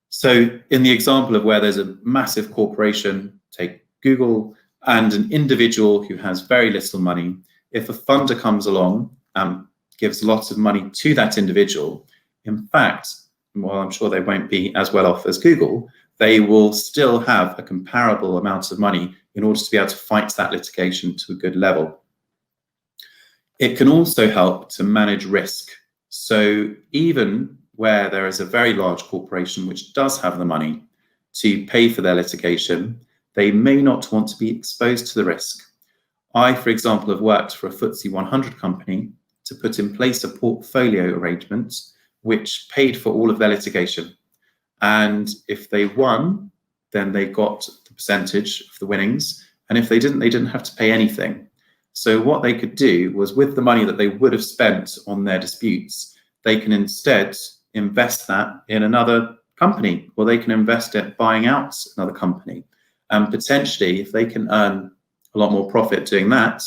So in the example of where there's a massive corporation, take Google, and an individual who has very little money, if a funder comes along and gives lots of money to that individual, in fact, while I'm sure they won't be as well off as Google, they will still have a comparable amount of money in order to be able to fight that litigation to a good level. It can also help to manage risk. So even where there is a very large corporation which does have the money to pay for their litigation, they may not want to be exposed to the risk. I, for example, have worked for a FTSE 100 company to put in place a portfolio arrangement which paid for all of their litigation. And if they won, then they got the percentage of the winnings. And if they didn't have to pay anything. So what they could do was, with the money that they would have spent on their disputes, they can instead invest that in another company, or they can invest it buying out another company. And potentially, if they can earn a lot more profit doing that,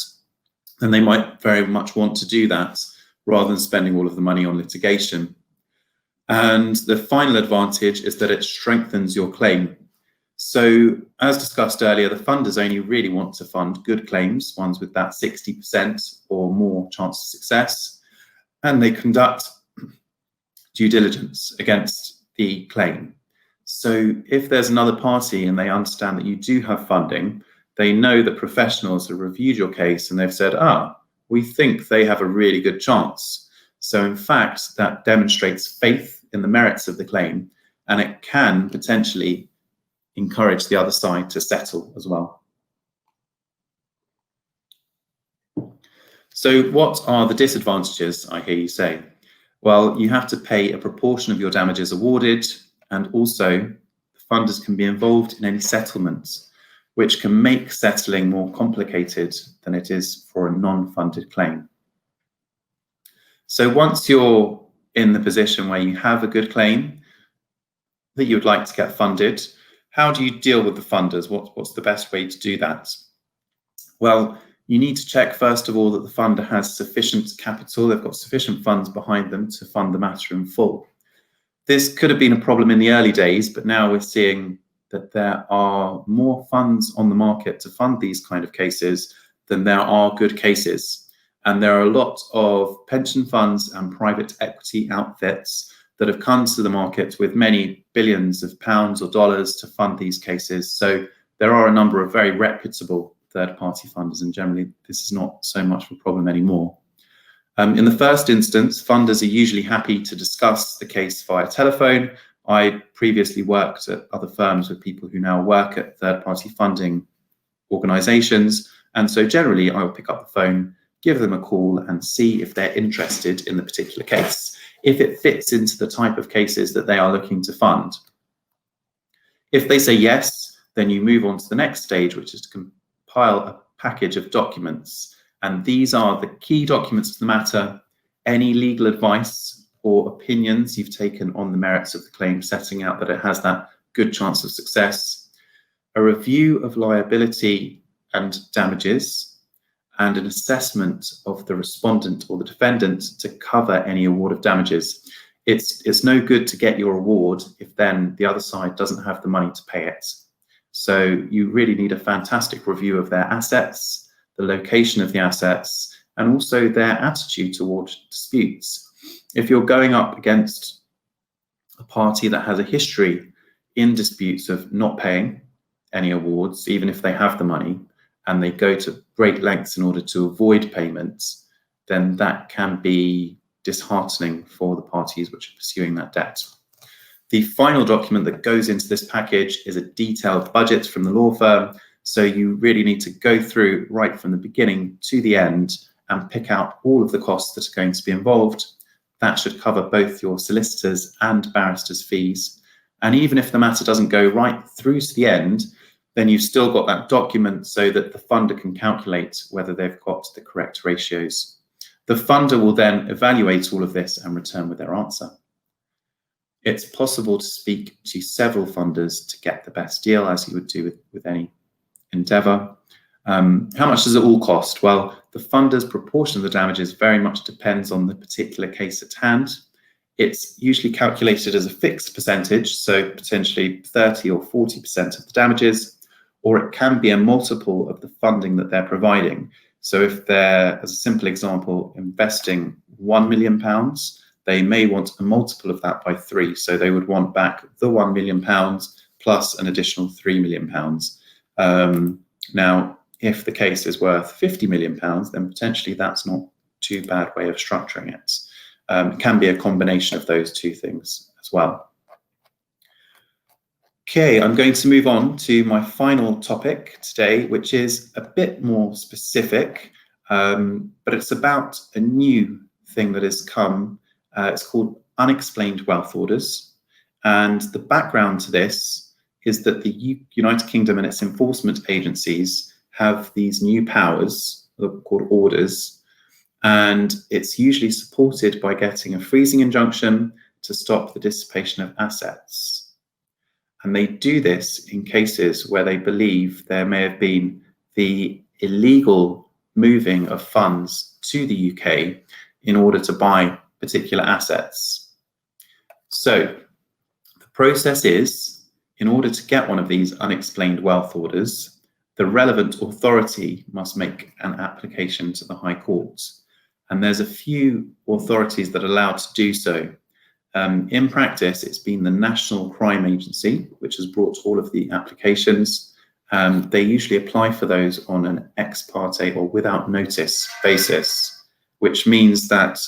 then they might very much want to do that rather than spending all of the money on litigation. And the final advantage is that it strengthens your claim. So as discussed earlier, the funders only really want to fund good claims, ones with that 60% or more chance of success, and they conduct due diligence against the claim. So if there's another party and they understand that you do have funding, they know that professionals have reviewed your case and they've said, we think they have a really good chance. So in fact, that demonstrates faith in the merits of the claim, and it can potentially encourage the other side to settle as well. So what are the disadvantages, I hear you say? Well, you have to pay a proportion of your damages awarded, and also the funders can be involved in any settlements, which can make settling more complicated than it is for a non-funded claim. So once you're in the position where you have a good claim that you would like to get funded, how do you deal with the funders? What's the best way to do that? Well, you need to check, first of all, that the funder has sufficient capital. They've got sufficient funds behind them to fund the matter in full. This could have been a problem in the early days, but now we're seeing that there are more funds on the market to fund these kind of cases than there are good cases. And there are a lot of pension funds and private equity outfits that have come to the market with many billions of pounds or dollars to fund these cases. So there are a number of very reputable third-party funders, and generally this is not so much of a problem anymore. In the first instance, funders are usually happy to discuss the case via telephone. I previously worked at other firms with people who now work at third-party funding organizations, and so generally I will pick up the phone, give them a call and see if they're interested in the particular case, if it fits into the type of cases that they are looking to fund. If they say yes, then you move on to the next stage, which is to compile a package of documents. And these are the key documents of the matter, any legal advice or opinions you've taken on the merits of the claim, setting out that it has that good chance of success, a review of liability and damages, and an assessment of the respondent or the defendant to cover any award of damages. It's no good to get your award if then the other side doesn't have the money to pay it. So you really need a fantastic review of their assets, the location of the assets, and also their attitude toward disputes. If you're going up against a party that has a history in disputes of not paying any awards, even if they have the money, and they go to great lengths in order to avoid payments, then that can be disheartening for the parties which are pursuing that debt. The final document that goes into this package is a detailed budget from the law firm. So you really need to go through right from the beginning to the end and pick out all of the costs that are going to be involved. That should cover both your solicitors and barristers' fees. And even if the matter doesn't go right through to the end, then you've still got that document so that the funder can calculate whether they've got the correct ratios. The funder will then evaluate all of this and return with their answer. It's possible to speak to several funders to get the best deal, as you would do with any endeavour. How much does it all cost? Well, the funder's proportion of the damages very much depends on the particular case at hand. It's usually calculated as a fixed percentage, so potentially 30 or 40% of the damages, or it can be a multiple of the funding that they're providing. So if they're, as a simple example, investing £1 million, they may want a multiple of that by 3. So they would want back the £1 million plus an additional £3 million. Now, if the case is worth £50 million, then potentially that's not too bad way of structuring it. It can be a combination of those two things as well. Okay, I'm going to move on to my final topic today, which is a bit more specific, but it's about a new thing that has come. It's called unexplained wealth orders. And the background to this is that the United Kingdom and its enforcement agencies have these new powers called orders, and it's usually supported by getting a freezing injunction to stop the dissipation of assets. And they do this in cases where they believe there may have been the illegal moving of funds to the UK in order to buy particular assets. So the process is, in order to get one of these unexplained wealth orders, the relevant authority must make an application to the High Court. And there's a few authorities that are allowed to do so. In practice, it's been the National Crime Agency, which has brought all of the applications. They usually apply for those on an ex parte or without notice basis, which means that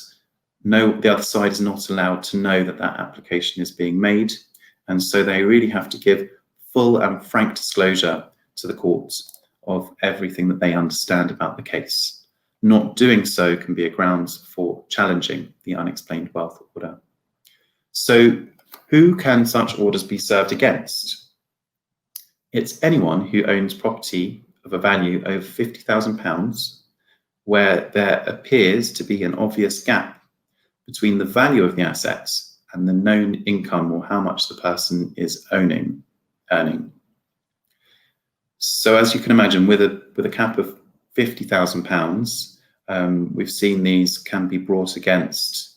the other side is not allowed to know that that application is being made. And so they really have to give full and frank disclosure to the courts of everything that they understand about the case. Not doing so can be a grounds for challenging the unexplained wealth order. So who can such orders be served against? It's anyone who owns property of a value over £50,000 where there appears to be an obvious gap between the value of the assets and the known income or how much the person is earning. So as you can imagine, with a cap of £50,000, we've seen these can be brought against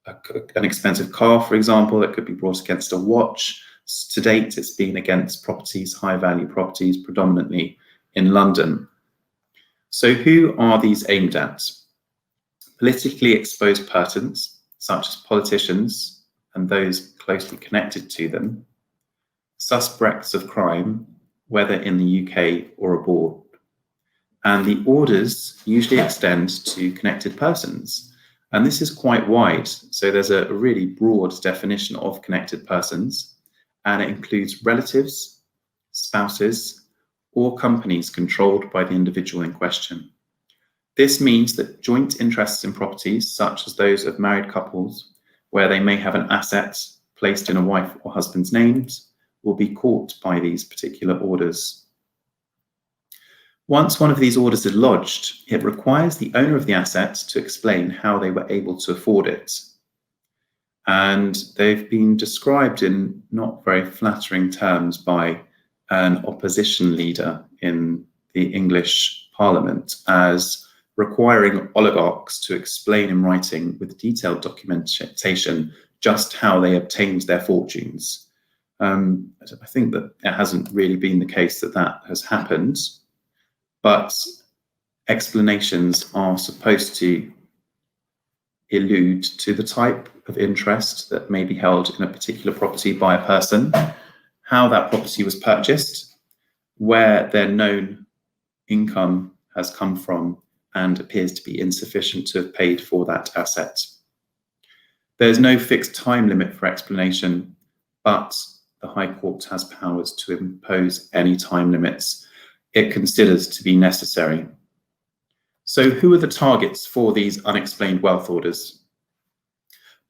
an expensive car, for example. It could be brought against a watch. To date, it's been against properties, high-value properties, predominantly in London. So who are these aimed at? Politically exposed persons, such as politicians and those closely connected to them, suspects of crime, whether in the UK or abroad. And the orders usually extend to connected persons. And this is quite wide. So there's a really broad definition of connected persons, and it includes relatives, spouses, or companies controlled by the individual in question. This means that joint interests in properties, such as those of married couples, where they may have an asset placed in a wife or husband's names, will be caught by these particular orders. Once one of these orders is lodged, it requires the owner of the asset to explain how they were able to afford it. And they've been described in not very flattering terms by an opposition leader in the English Parliament as requiring oligarchs to explain in writing with detailed documentation just how they obtained their fortunes. I think that it hasn't really been the case that that has happened, but explanations are supposed to allude to the type of interest that may be held in a particular property by a person, how that property was purchased, where their known income has come from and appears to be insufficient to have paid for that asset. There's no fixed time limit for explanation, but the High Court has powers to impose any time limits it considers to be necessary. So who are the targets for these unexplained wealth orders?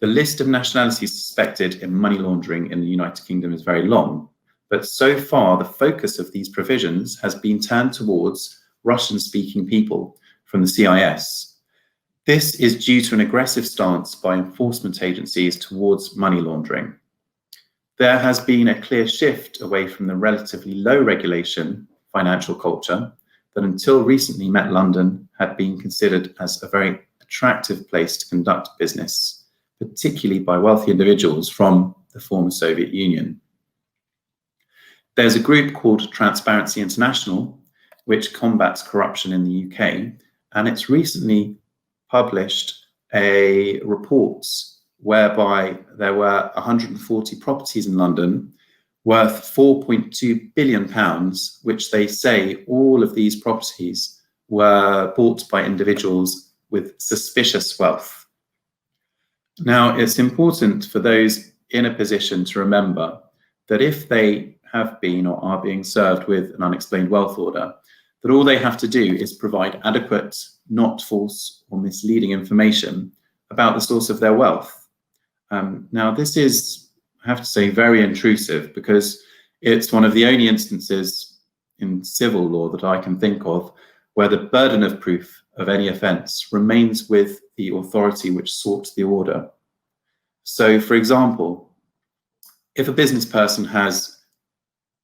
The list of nationalities suspected in money laundering in the United Kingdom is very long, but so far the focus of these provisions has been turned towards Russian-speaking people from the CIS. This is due to an aggressive stance by enforcement agencies towards money laundering. There has been a clear shift away from the relatively low regulation financial culture that until recently met London had been considered as a very attractive place to conduct business, particularly by wealthy individuals from the former Soviet Union. There's a group called Transparency International, which combats corruption in the UK, and it's recently published a report whereby there were 140 properties in London worth £4.2 billion, which they say all of these properties were bought by individuals with suspicious wealth. Now, it's important for those in a position to remember that if they have been or are being served with an unexplained wealth order, that all they have to do is provide adequate, not false or misleading information about the source of their wealth. Now, this is, I have to say, very intrusive because it's one of the only instances in civil law that I can think of where the burden of proof of any offence remains with the authority which sought the order. So, for example, if a business person has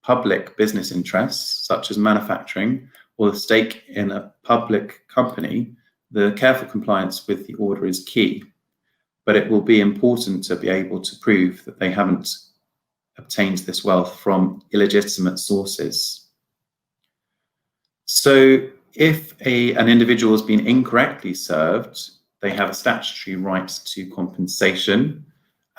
public business interests, such as manufacturing, or a stake in a public company, the careful compliance with the order is key, but it will be important to be able to prove that they haven't obtained this wealth from illegitimate sources. So if an individual has been incorrectly served, they have a statutory right to compensation.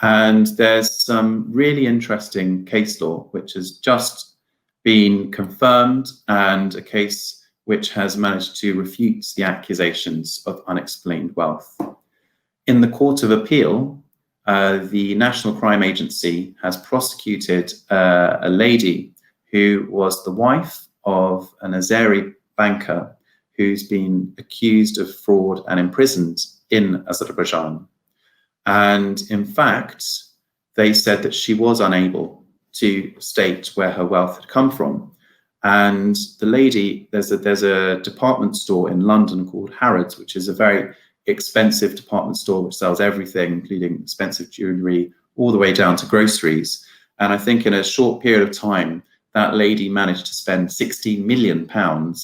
And there's some really interesting case law which has just been confirmed, and a case which has managed to refute the accusations of unexplained wealth. In the Court of Appeal, the National Crime Agency has prosecuted a lady who was the wife of an Azeri banker who's been accused of fraud and imprisoned in Azerbaijan. And in fact, they said that she was unable to state where her wealth had come from. And the lady, there's a department store in London called Harrods, which is a very expensive department store which sells everything, including expensive jewelry, all the way down to groceries. And I think in a short period of time, that lady managed to spend £16 million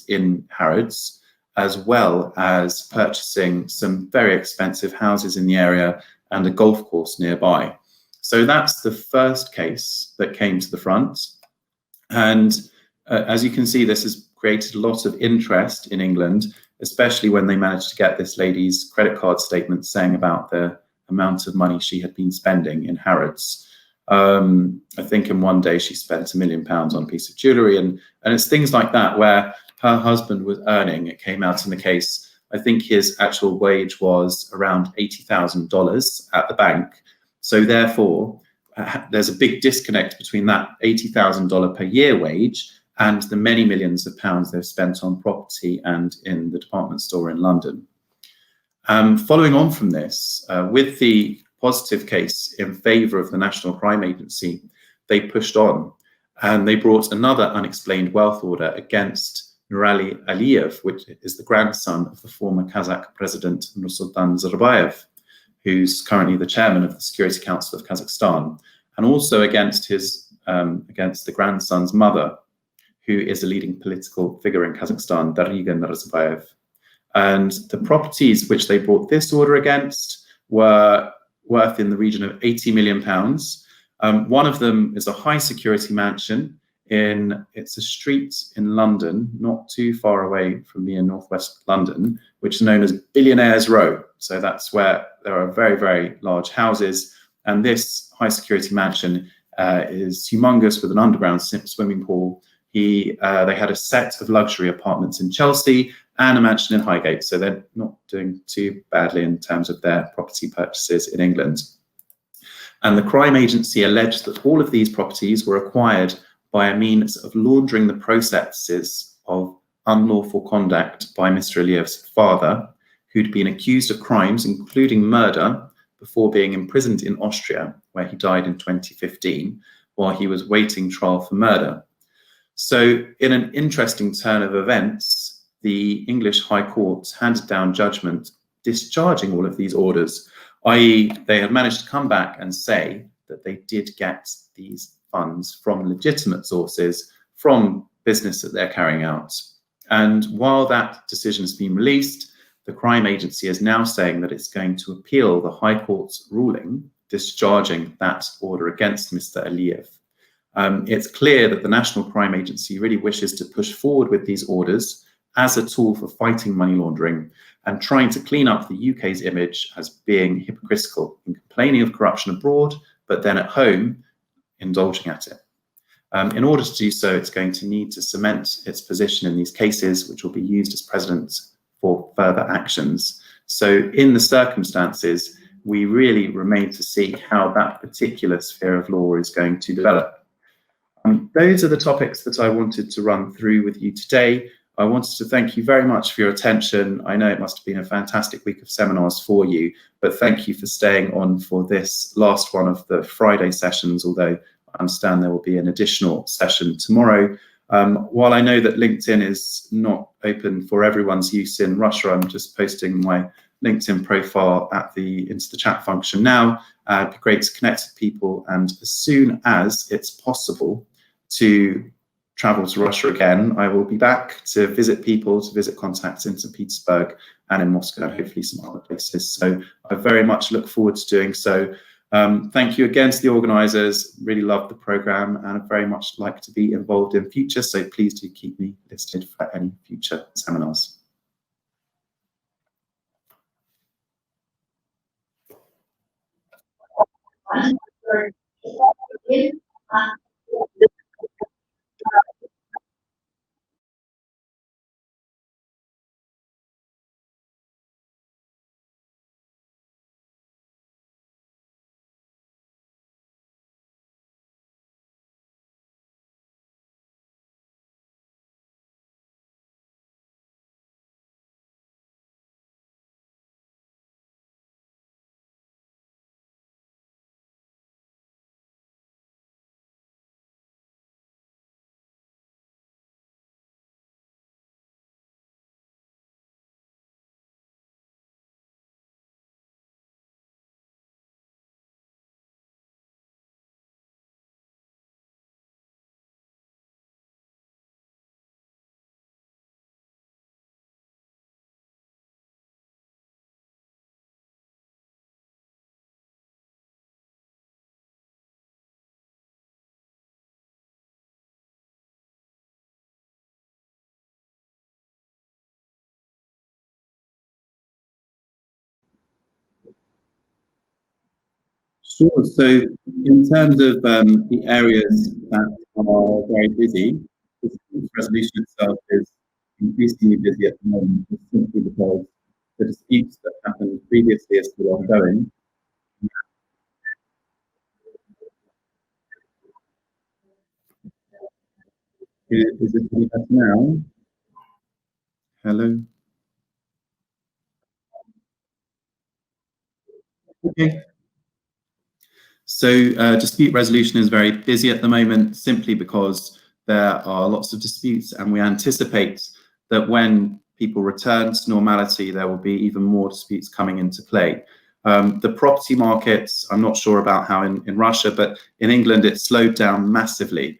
in Harrods, as well as purchasing some very expensive houses in the area and a golf course nearby. So that's the first case that came to the front. And as you can see, this has created a lot of interest in England, especially when they managed to get this lady's credit card statement saying about the amount of money she had been spending in Harrods. I think in one day she spent £1 million on a piece of jewellery, and it's things like that where her husband was earning, it came out in the case, I think his actual wage was around $80,000 at the bank. So therefore, there's a big disconnect between that $80,000 per year wage and the many millions of pounds they've spent on property and in the department store in London. Following on from this, with the positive case in favour of the National Crime Agency, they pushed on and they brought another unexplained wealth order against Nurali Aliyev, which is the grandson of the former Kazakh president Nursultan Nazarbayev, who's currently the chairman of the Security Council of Kazakhstan, and also against the grandson's mother, who is a leading political figure in Kazakhstan, Dariga Nazarbayev. And the properties which they brought this order against were worth in the region of £80 million. One of them is a high security mansion it's a street in London, not too far away from me in northwest London, which is known as Billionaires Row. So that's where there are very, very large houses. And this high security mansion is humongous with an underground swimming pool. They had a set of luxury apartments in Chelsea and a mansion in Highgate. So they're not doing too badly in terms of their property purchases in England. And the crime agency alleged that all of these properties were acquired by a means of laundering the processes of unlawful conduct by Mr. Aliyev's father, who'd been accused of crimes, including murder, before being imprisoned in Austria, where he died in 2015, while he was waiting trial for murder. So in an interesting turn of events, the English High Court handed down judgment discharging all of these orders, i.e. they have managed to come back and say that they did get these funds from legitimate sources, from business that they're carrying out. And while that decision has been released, the crime agency is now saying that it's going to appeal the High Court's ruling discharging that order against Mr. Aliyev. It's clear that the National Crime Agency really wishes to push forward with these orders as a tool for fighting money laundering and trying to clean up the UK's image as being hypocritical in complaining of corruption abroad, but then at home, indulging at it. In order to do so, it's going to need to cement its position in these cases, which will be used as precedent for further actions. So in the circumstances, we really remain to see how that particular sphere of law is going to develop. Those are the topics that I wanted to run through with you today. I wanted to thank you very much for your attention. I know it must have been a fantastic week of seminars for you, but thank you for staying on for this last one of the Friday sessions, although I understand there will be an additional session tomorrow. While I know that LinkedIn is not open for everyone's use in Russia, I'm just posting my LinkedIn profile into the chat function now. It'd be great to connect with people, and as soon as it's possible to travel to Russia again, I will be back to visit people, to visit contacts in St. Petersburg and in Moscow, and hopefully some other places. So I very much look forward to doing so. Thank you again to the organisers. Really love the programme, and I'd very much like to be involved in future. So please do keep me listed for any future seminars. Sure. So in terms of the areas that are very busy, the dispute resolution itself is increasingly busy at the moment, just simply because the disputes that happened previously are still ongoing. Is it any better now? Hello? Okay. So dispute resolution is very busy at the moment simply because there are lots of disputes, and we anticipate that when people return to normality, there will be even more disputes coming into play. The property markets, I'm not sure about how in Russia, but in England it slowed down massively.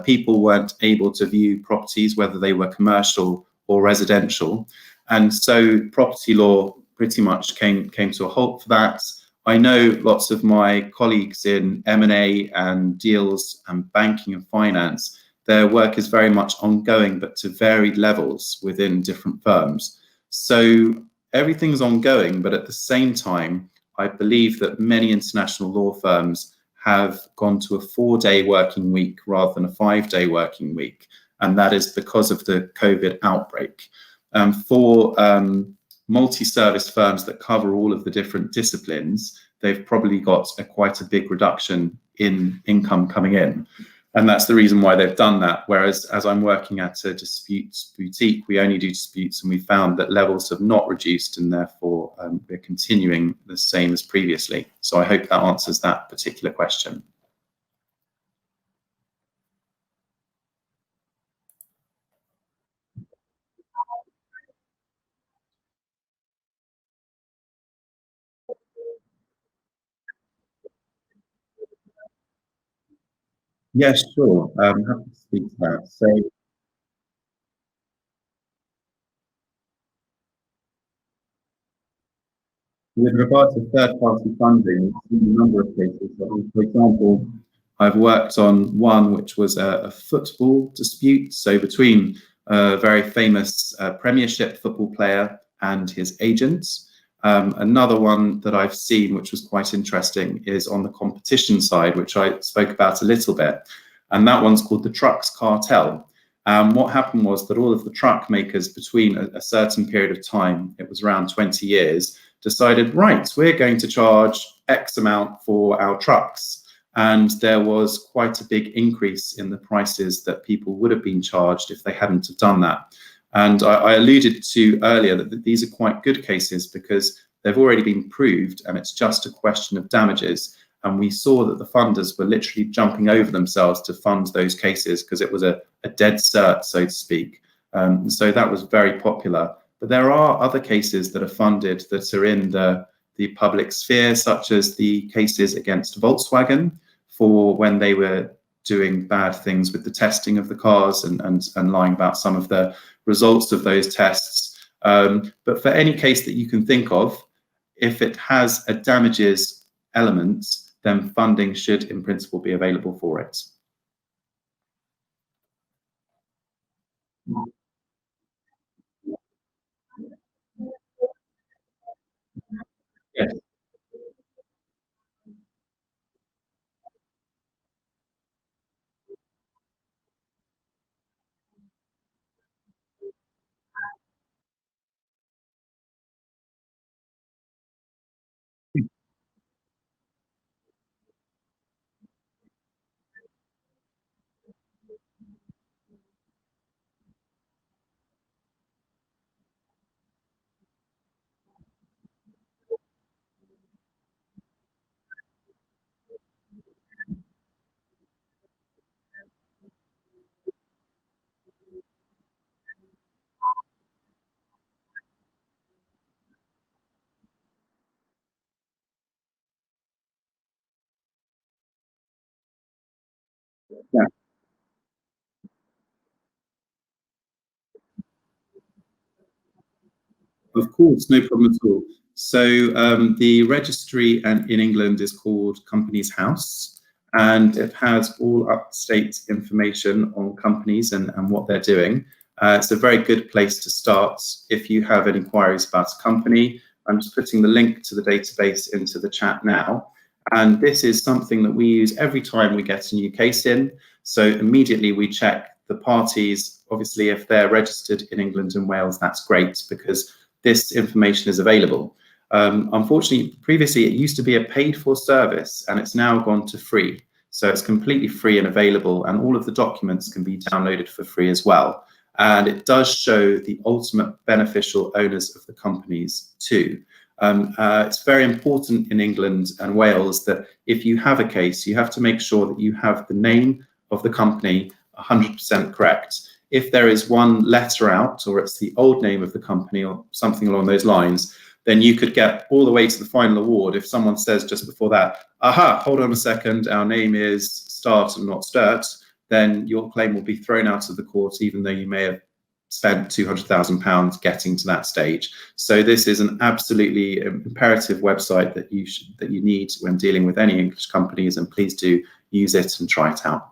People weren't able to view properties, whether they were commercial or residential. And so property law pretty much came to a halt for that. I know lots of my colleagues in M&A and deals and banking and finance, their work is very much ongoing, but to varied levels within different firms. So everything's ongoing, but at the same time, I believe that many international law firms have gone to a 4-day working week rather than a 5-day working week. And that is because of the COVID outbreak. For multi-service firms that cover all of the different disciplines, they've probably got quite a big reduction in income coming in. And that's the reason why they've done that. Whereas as I'm working at a disputes boutique, we only do disputes, and we found that levels have not reduced, and therefore we're continuing the same as previously. So I hope that answers that particular question. Yes, sure. I'm happy to speak to that. So with regard to third-party funding, in a number of cases, so for example, I've worked on one which was a football dispute, so between a very famous Premiership football player and his agents. Another one that I've seen, which was quite interesting, is on the competition side, which I spoke about a little bit, and that one's called the Trucks Cartel. What happened was that all of the truck makers, between a certain period of time, it was around 20 years, decided, right, we're going to charge X amount for our trucks. And there was quite a big increase in the prices that people would have been charged if they hadn't have done that. And I alluded to earlier that these are quite good cases because they've already been proved, and it's just a question of damages. And we saw that the funders were literally jumping over themselves to fund those cases because it was a dead cert, so to speak. So that was very popular. But there are other cases that are funded that are in the public sphere, such as the cases against Volkswagen for when they were doing bad things with the testing of the cars and lying about some of the results of those tests. But for any case that you can think of, if it has a damages element, then funding should in principle be available for it. Yes. Yeah. Of course, no problem at all. So the registry in England is called Companies House, and it has all up-to-date information on companies and what they're doing. It's a very good place to start if you have any inquiries about a company. I'm just putting the link to the database into the chat now. And this is something that we use every time we get a new case in. So immediately we check the parties. Obviously, if they're registered in England and Wales, that's great because this information is available. Unfortunately, previously it used to be a paid for service and it's now gone to free. So it's completely free and available, and all of the documents can be downloaded for free as well. And it does show the ultimate beneficial owners of the companies too. It's very important in England and Wales that if you have a case, you have to make sure that you have the name of the company 100% correct. If there is one letter out, or it's the old name of the company or something along those lines, then you could get all the way to the final award if someone says just before that, aha, hold on a second, our name is Start and not Sturt, then your claim will be thrown out of the court, even though you may have spent £200,000 getting to that stage. So this is an absolutely imperative website that you need when dealing with any English companies, and please do use it and try it out.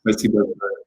mostly with the